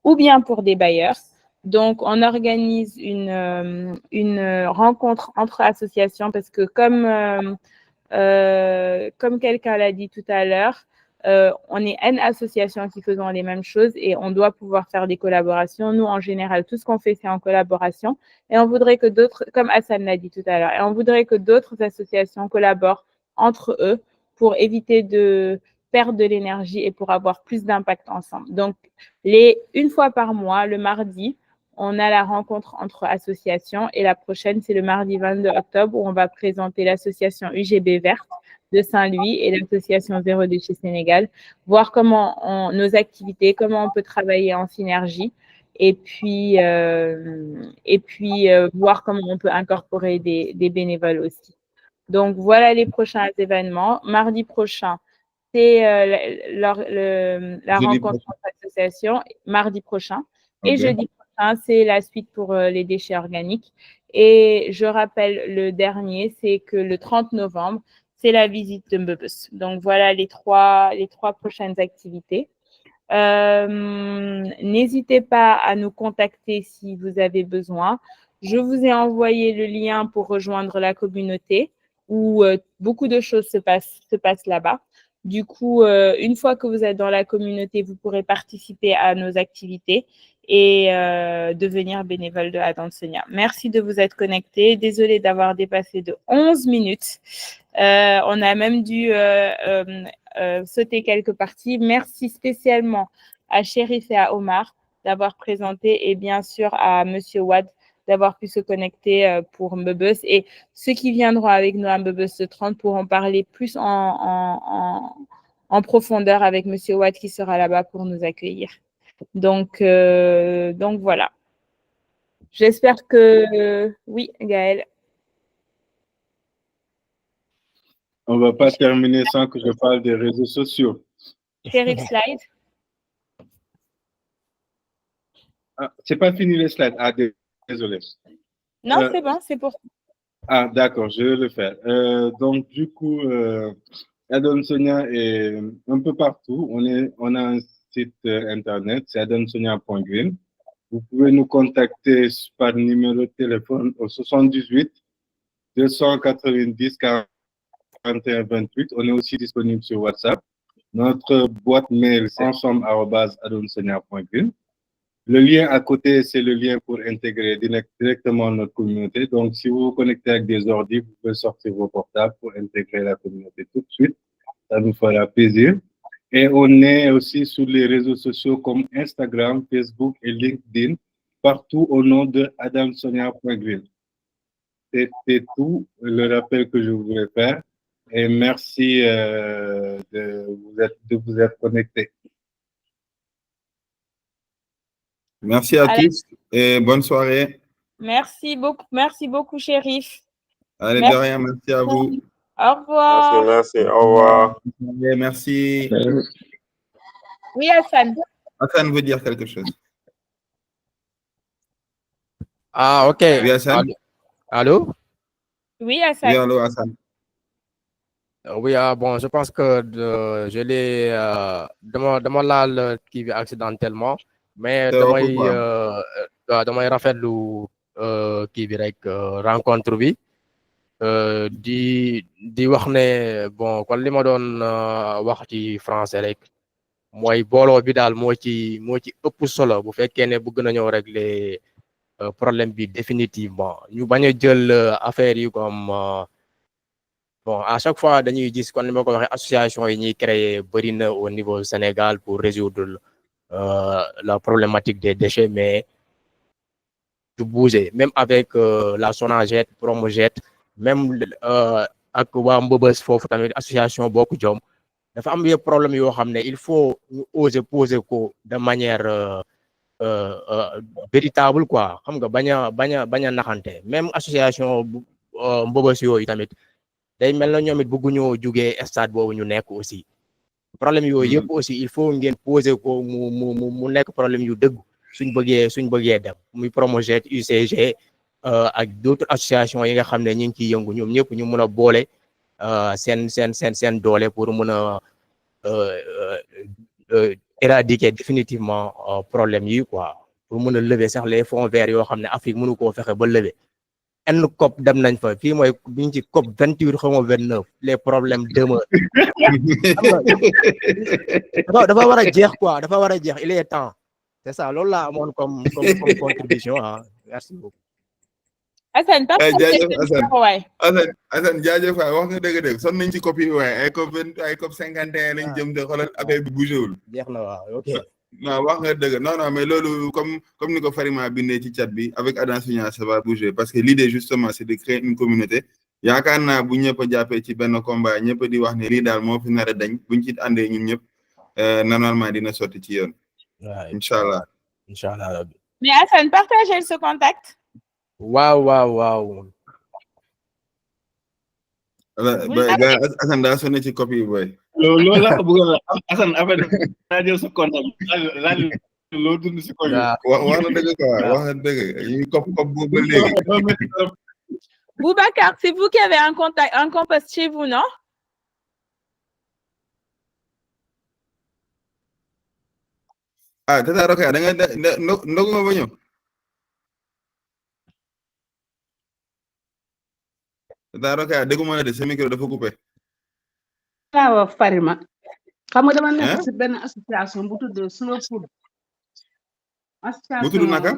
ou bien pour des bailleurs. Donc, on organise une rencontre entre associations parce que comme quelqu'un l'a dit tout à l'heure, on est une association qui faisons les mêmes choses et on doit pouvoir faire des collaborations. Nous, en général, tout ce qu'on fait, c'est en collaboration. Et on voudrait que d'autres, comme Hassan l'a dit tout à l'heure, et on voudrait que d'autres associations collaborent entre eux pour éviter de perdre de l'énergie et pour avoir plus d'impact ensemble. Donc, une fois par mois, le mardi, on a la rencontre entre associations et la prochaine, c'est le mardi 22 octobre où on va présenter l'association UGB Verte de Saint-Louis et l'association Zéro Déchet Sénégal, voir comment nos activités, comment on peut travailler en synergie et puis voir comment on peut incorporer des bénévoles aussi. Donc, voilà les prochains événements. Mardi prochain, c'est la rencontre entre associations, mardi prochain. Okay. Et jeudi prochain, c'est la suite pour les déchets organiques. Et je rappelle le dernier, c'est que le 30 novembre, c'est la visite de Mbebus. Donc, voilà les trois prochaines activités. N'hésitez pas à nous contacter si vous avez besoin. Je vous ai envoyé le lien pour rejoindre la communauté où beaucoup de choses se passent là-bas. Du coup, une fois que vous êtes dans la communauté, vous pourrez participer à nos activités et devenir bénévole de Dansonia. Merci de vous être connectés. Désolée d'avoir dépassé de 11 minutes. On a même dû sauter quelques parties. Merci spécialement à Chérif et à Omar d'avoir présenté et bien sûr à Monsieur Wad d'avoir pu se connecter pour Mbebus. Et ceux qui viendront avec nous à Mbebus 30 pourront parler plus en profondeur avec Monsieur Watt qui sera là-bas pour nous accueillir. Donc voilà. J'espère que... Oui, Gaël. On ne va pas terminer sans que je parle des réseaux sociaux. Sheriff Slide. Ah, c'est pas fini les slides. Ah, désolé. Non, c'est bon, c'est pour... Ah, d'accord, je vais le faire. Donc, du coup, Adonsonia est un peu partout. On a un site internet, c'est adonsonia.green. Vous pouvez nous contacter par numéro de téléphone au 78 290 41 28. On est aussi disponible sur WhatsApp. Notre boîte mail, c'est ensemble@adonsonia.green. Le lien à côté, c'est le lien pour intégrer directement notre communauté. Donc, si vous vous connectez avec des ordi, vous pouvez sortir vos portables pour intégrer la communauté tout de suite. Ça nous fera plaisir. Et on est aussi sur les réseaux sociaux comme Instagram, Facebook et LinkedIn, partout au nom de adamsonia.green. C'était tout le rappel que je voulais faire. Et merci de vous être connectés. Merci à tous et bonne soirée. Merci beaucoup, Sheriff. Allez, de rien, merci à vous. Au revoir. Merci, au revoir. Merci. Oui, Hassan. Hassan veut dire quelque chose. Ah, ok. Oui, Hassan. Allô? Oui, Hassan. Oui, allô, Hassan. Oui, bon, je pense que je l'ai dama laal kii bi accidentellement, mais damay rafetlu kii bi rek rencontre bi di wax ne bon kon li ma doon wax ci français rek mooy booloo bi daal moo ci ëpp solo bu fekkee ne bëgg nañoo régler problème bi définitivement ñu bañ a jël affaire yi comme bon à chaque fois dañuy gis kon ni ma ko waxee association yi ñuy créer bëri na au niveau Sénégal pour résoudre la problématique des déchets, mais de bouger même avec la Sonaget, Promojet, même ak waa Mbëbës foofu tamit association Bokk Jom dafa am yenn problème yoo xam ne il faut ñu oser poser ko de manière véritable quoi xam nga bañ a naxante même association Mbëbës yooyu tamit day mel na ñoom it bëgguñoo jugee stade boobu ñu nekk aussi problème yooyu yëpp aussi il faut ngeen poser ko mu nekk problème yu dëgg suñ bëggee dem muy Promojet UCG ak d'autres associations yi nga xam ne ñu ngi ciy yëngu ñoom ñëpp ñu mën a boole seen doole pour mën a éradiquer définitivement problème yi quoi pour mën a lever sax les fonds verts yoo xam ne Afrique mënu koo fexe ba lever en COP dem nañ fa fii mooy biñ ci COP 28 xaw ma 29 les problèmes demeurent dafa war a jeex quoi dafa war a jeex il est temps c'est ça loolu laa amoon comme contribution merci beaucoup. Assane Assane jaajëf waay wax nga dëgg son nañ ci COP yi waaye ay COP 51 lañ jëm de xoolal affaire bi bougé wul. jeex na waaw ok. non wax nga dëgg non mais loolu comme ni ko Farima bindee ci chat bi avec Adamsonia ça va bouger parce que l'idée justement c'est de créer une communauté yaakaar naa bu ñëpp a jàppee ci benn combat ñëpp di wax ne lii daal moo fi nar a dañ buñ ci àndee ñun ñëpp normalement dina sotti ci yoon. Inch'Allah. Mais Assane, partagez ce contact. waaw. Assane daa sonné ci copie boy. loolu la bëgg Assane affaire naa jël sa contact laaj loo dund si copie. wax na dëgg quoi wax na dëgg ñu cop boobu ba léegi. Boubacar, c'est vous qui avez un compost chez vous, non? Ah, Tata Rokhaya da nga ndogu nga ba ñëw. Tata Rokhaya dégguma la de sa micro dafa coupé. waaw Farima xam nga dama nekk ci benn association bu tudd Slow Food. bu tudd naka?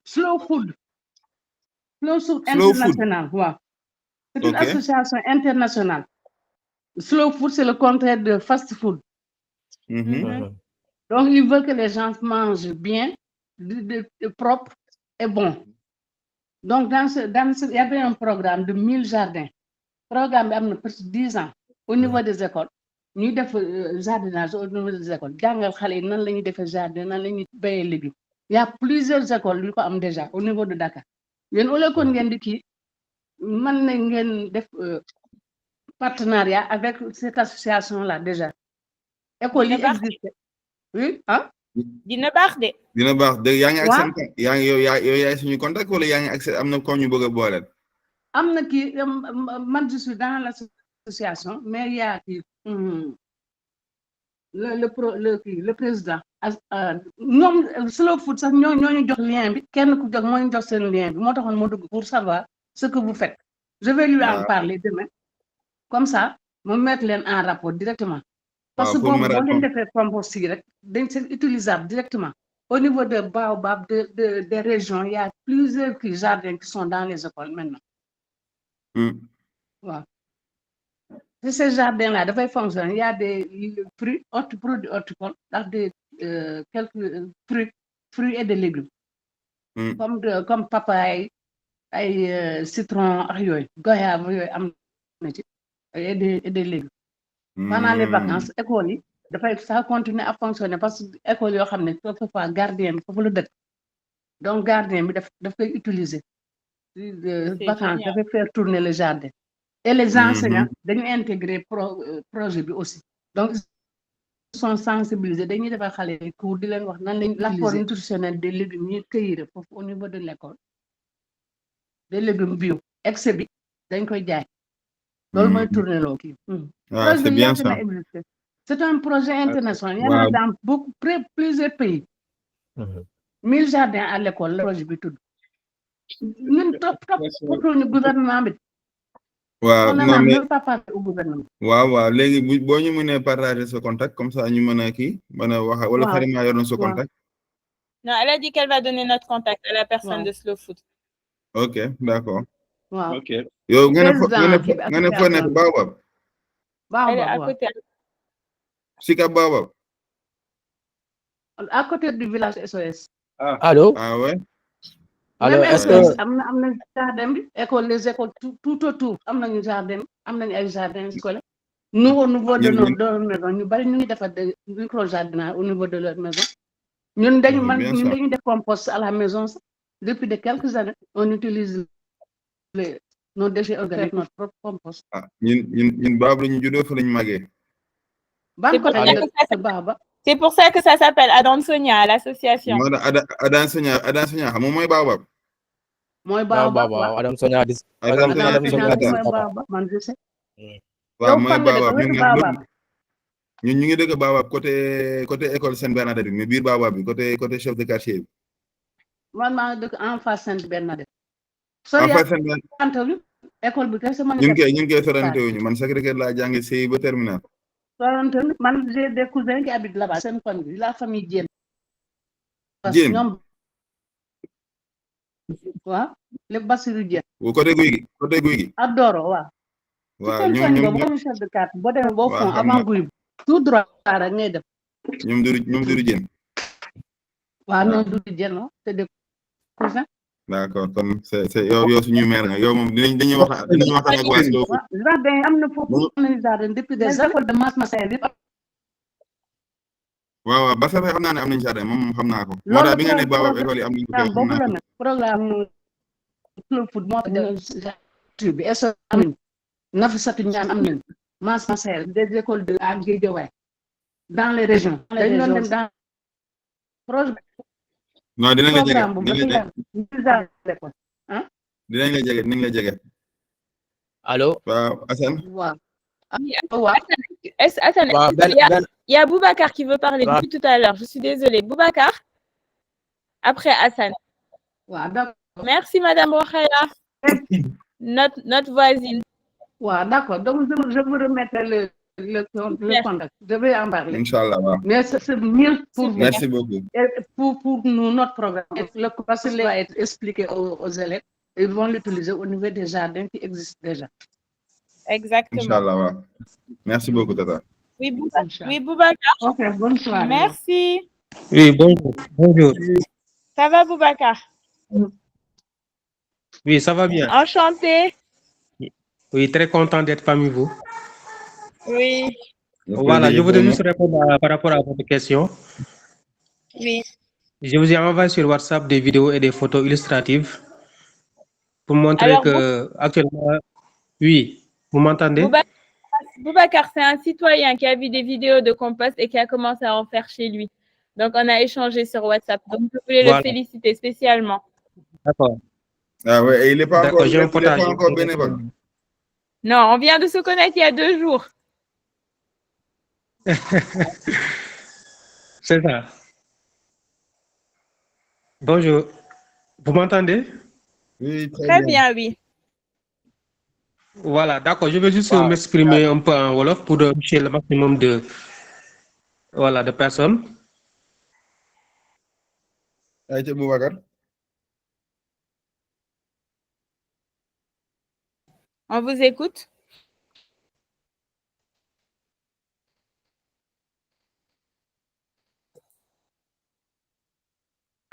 Slow Food international waaw. C'est une association internationale. Slow Food, c'est le contraire de fast food. Donc, ils veulent que les gens mangent bien, de propre et bon. Donc, il y avait un programme de 1000 jardins. Programme am na presque 10 ans au niveau des écoles. Ñuy def jardinage au niveau des écoles. Jàngal xale yi nan la ñuy defee jardin, nan la ñuy béyee légumes. Il y a plusieurs écoles yu ko am déjà au niveau de Dakar. Yéen au lieu kon ngeen di kii mën na ngeen def partenariat avec cette association-là déjà. École yi existe. Oui, ah? Dina baax de. Dina baax de yaa ngi Waaw. accès yaa ngi yow yaay suñu contact wala yaa ngi accès am na ko ñu bëgg a booleel. Am na kii man je suis dans l'association mais il y a kii le président ñoom Slow Food sax ñoo ñu jox lien bi kenn ku jox moo ñu jox seen lien bi moo taxoon moo dugg pour savoir ce que vous faites. Je vais lui en parler demain comme ça mu mettre leen en rapport directement. Parce que pour boobu me boo leen répondre. defee compost yi rek dañ seen utilisable directement. Au niveau de Baobab des régions il y a plusieurs jardins qui sont dans les écoles maintenant. Wow. Et ces jardins-là, dafay fonctionner. Il y a des fruits, produits horticoles, des quelques fruits et des légumes. Comme papaye, citron, goyave, et des légumes. Pendant les vacances, école yi ça continue à fonctionner parce que école yoo xam ne quelquefois gardien bi foofu la dëkk. Donc gardien bi daf koy utiliser. Vacances dafay faire tourner le jardin. Et les enseignants dañu intégrer projet bi aussi. Donc ils sont sensibilisés dañuy defal xale yi cours di leen wax nan lañ l'apport nutritionnel des légumes ñuy cueillir foofu au niveau de l'école. Des légumes bio excès bi dañ koy jaay. Loolu mooy tourner loo kii. Ah, c'est bien ça. C'est un projet international. Il y en a dans plusieurs pays. 1000 jardins à l'école le projet bi tudd. Ñun top ñu gouvernement bi. waaw On non n'en a mais même pas parlé au gouvernement. waaw léegi boo ñu mënee partager ce contact comme ça ñu mën a kii mën a wax wala Waaw. Karima yor na ce contact. Non, elle a dit qu'elle va donner notre contact à la personne de Slow Food. Ok, d'accord. Waaw. Ok. yow nga ne fo Président nga ne foo nekk Baobab. Elle est à côté. Sicap Baobab. À côté du village SOS. Allô? Ah ouais. Alors, Même est-ce SOS que... am na jardin bi les écoles tout autour am nañu jardin am nañu ay jardin scolaire. Nous au niveau de nos maisons ñu bari ñu ngi defar de micro jardinage au niveau de leur maison. Ñun dañu def compost à la maison depuis de quelques années on utilise nos déchets organiques notre propre compost. ah ñun Baobab la ñu juddoo fa la ñu màggee. C'est pour ça que ça s'appelle Adam Sonia, l'association. moo tax Adan Sonia xam nga mooy Baobab. Mooy Baobab waaw Adam Sonia dis. Adam Sonia mooy Baobab man je sais. waaw mooy Baobab ñun ñu ngi dëkk Baobab côté école Sainte Bernadette bi mais biir Baobab bi côté chef de quartier bi. Man maa ngi dëkk en face Sainte Bernadette. En face Sainte Bernadette. École bi kese ma ñun kay sorante wuñu man Sacré-Cœur laa jànge CI ba terminal. Man j'ai des cousins qui habitent là-bas seen kon bi la famille Diène. Diène ñoom waaw lépp Bassirou Diène. côté guy gi. Adoro waaw. waaw ñoom chef de carte boo demee boo fond avant guy bi tout droit rek ngay def. ñoom Doudou Diène. waaw ñoom Doudou Diène non c'est des cousins. D'accord kon c'est yow suñu mère nga yow moom dañuy wax ak waa Slow Food. Jardin am na foofu am nañu jardin depuis des écoles de Mass Massaël yëpp. waaw Bassirou xam naa ne am nañu jardin moom xam naa ko. moo tax bi nga ne Baobab école yi am nañu ko xam naa ko. programme Slow Food moo tax bi est am nañu Nafissatou Ndiane am nañu Mass Massaël des écoles de à Guédiawaye dans les régions. dañu doon dem dans projet. non dinañ la jege. Allô? Waaw Assane. Waaw. Assane, il y a Boubacar qui veut parler depuis tout à l'heure. Je suis désolée. Boubacar. Après Assane. Waaw, d'accord. Merci Madame Rokhaya. Notre voisine. Waaw, d'accord. Donc je vous remettrai le contact. Je vais en parler. Inch'Allah. Waaw. Mais c'est mieux pour vous. Merci beaucoup. Et pour nous, notre programme, parce qu'il va être expliqué aux élèves, ils vont l'utiliser au niveau des jardins qui existent déjà. Exactement. Inch'Allah, ouais. Merci beaucoup, Tata. Oui, Boubacar. Ok, bonne soirée. Merci. Oui, bonjour. Ça va, Boubacar? Oui, ça va bien. Enchantée. Oui, très content d'être parmi vous. Oui. Voilà, je voudrais juste répondre par rapport à votre question. Oui. Je vous ai envoyé sur WhatsApp des vidéos et des photos illustratives pour montrer Alors, que actuellement, oui, vous m'entendez? Boubacar, c'est un citoyen qui a vu des vidéos de compost et qui a commencé à en faire chez lui. Donc, on a échangé sur WhatsApp. Donc, je voulais le féliciter spécialement. D'accord. Ah ouais, et il n'est pas encore, D'accord, j'ai un potager. bénévole. Non, on vient de se connaître il y a 2 jours. C'est ça. Bonjour. Vous m'entendez? Oui, Très bien, oui. Voilà, d'accord. Je vais juste m'exprimer un peu en Wolof pour toucher le maximum de personnes. Aïcha Boubacar. On vous écoute.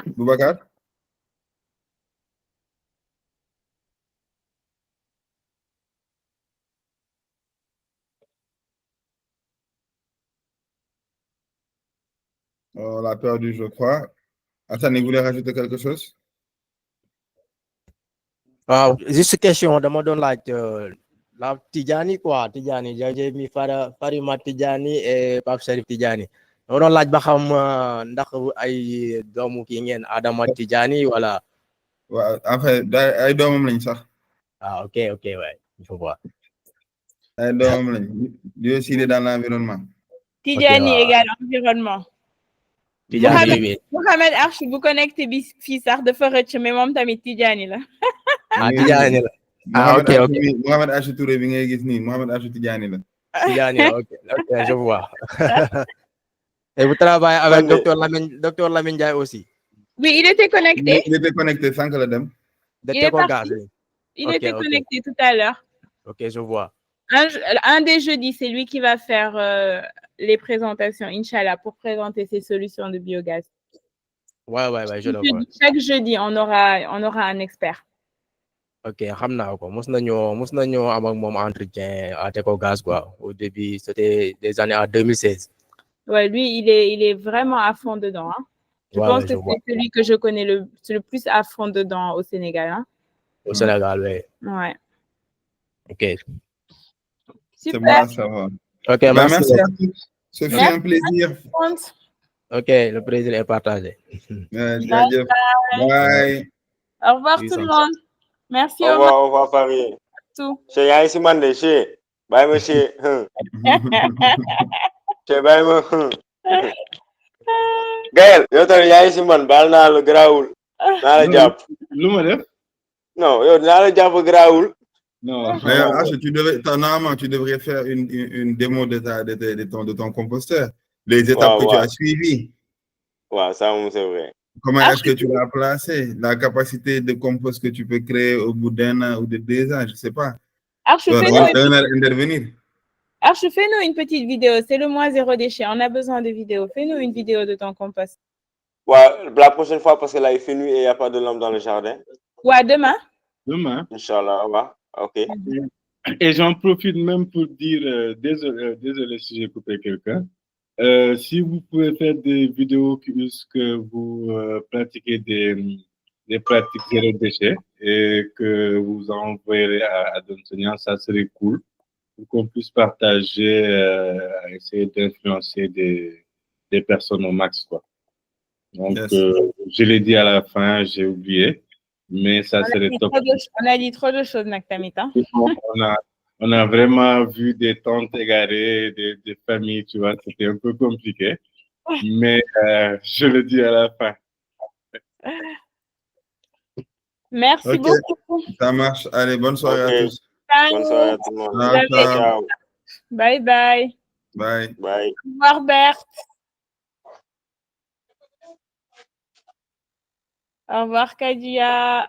Boubacar. On l'a perdu, je crois. Attendez, vous voulez rajouter quelque chose? Juste question, dama doon laaj la Tidjani quoi, Tidjani, j'ai mis Farima Tidjani et Pape Serif Tidjani. Dama doon laaj ba xam ndax ay doomu kii ngeen Adama Tidjani wala. Ouais, enfin, ay doomam lañ sax. Ah, ok, ouais, je vois. Ay doomam lañ. Lui aussi, il est dans l'environnement. Tidjani égal environnement. Tidjani, Mohamed Arch, vous connectez fii sax dafa rëcc mais moom tamit Tidjani la. Ah, Tidjani la. Ah, ok. Mohamed Arch Touré bi ngay gis nii, Mohamed Arch Tidjani la. Tidjani la, ok, je vois. Et vous travaillez avec Dr Lamine Ndiaye aussi? Oui, il était connecté. Il était connecté sans que le dem. Il est parti. Il était connecté tout à l'heure. Ok, je vois. Un des jeudis, c'est lui qui va faire les présentations, Inch'Allah, pour présenter ses solutions de biogaz. Ouais, je le vois. Chaque jeudi, on aura un expert. Ok, xam naa ko mos nañoo am ak moom entretien à Tecogaz quoi. Au début, c'était des années en 2016. Ouais, lui, il est vraiment à fond dedans. Hein. Je pense que c'est celui que je connais le plus à fond dedans au Sénégal. Hein. Au Sénégal, oui. Ouais. Ok. C'est bon à savoir. Ok, merci à tous. Ce fut un plaisir. Ok, le plaisir est partagé. Bye. Au revoir tout le monde. Merci. Au revoir Paris. Tout. Chez yaa ngi si man de chez. Bàyyi ma chez. Chez bàyyi ma. Gaël yow tamit yaa ngi si man baal naa la garaawul. naa la jàpp. lu ma def. Non yow naa la jàpp garaawul. Non. Normalement, tu devrais faire une démo de ton composteur. Les étapes que tu as suivies. Ouais, ça c'est vrai. Comment est-ce que tu l'as placé? La capacité de compost que tu peux créer au bout d'1 an ou de 2 ans, je ne sais pas. Intervenir. Arch, fais-nous une petite vidéo. C'est le mois 0 déchet. On a besoin de vidéos. Fais-nous une vidéo de ton compost. Ouais, la prochaine fois, parce que là, il fait nuit et il n'y a pas de lampe dans le jardin. Ouais, demain. Demain. Inch'Allah, ouais. Ok. Et j'en profite même pour dire, désolé si j'ai coupé quelqu'un. Si vous pouvez faire des vidéos que vous pratiquez des pratiques zéro déchet et que vous envoyerez à Donsonian, ça serait cool pour qu'on puisse partager, essayer d'influencer des personnes au max, quoi. Donc, je l'ai dit à la fin, j'ai oublié, mais ça serait top. On a dit trop de choses, Naktamita. On a vraiment vu des tantes égarées, des familles, tu vois, c'était un peu compliqué. Mais je le dis à la fin. Merci beaucoup. Ça marche. Allez, bonne soirée à tous. Bonne soirée à tout le monde. Ciao. Bye bye. Bye. Bye. Au revoir, Berthe. Au revoir, Kadia.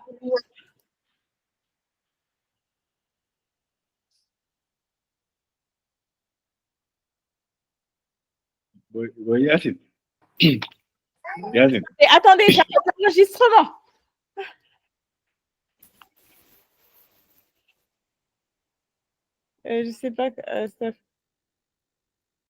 Yacine. Yacine. Attendez, j'arrête l'enregistrement. Je sais pas, Steph.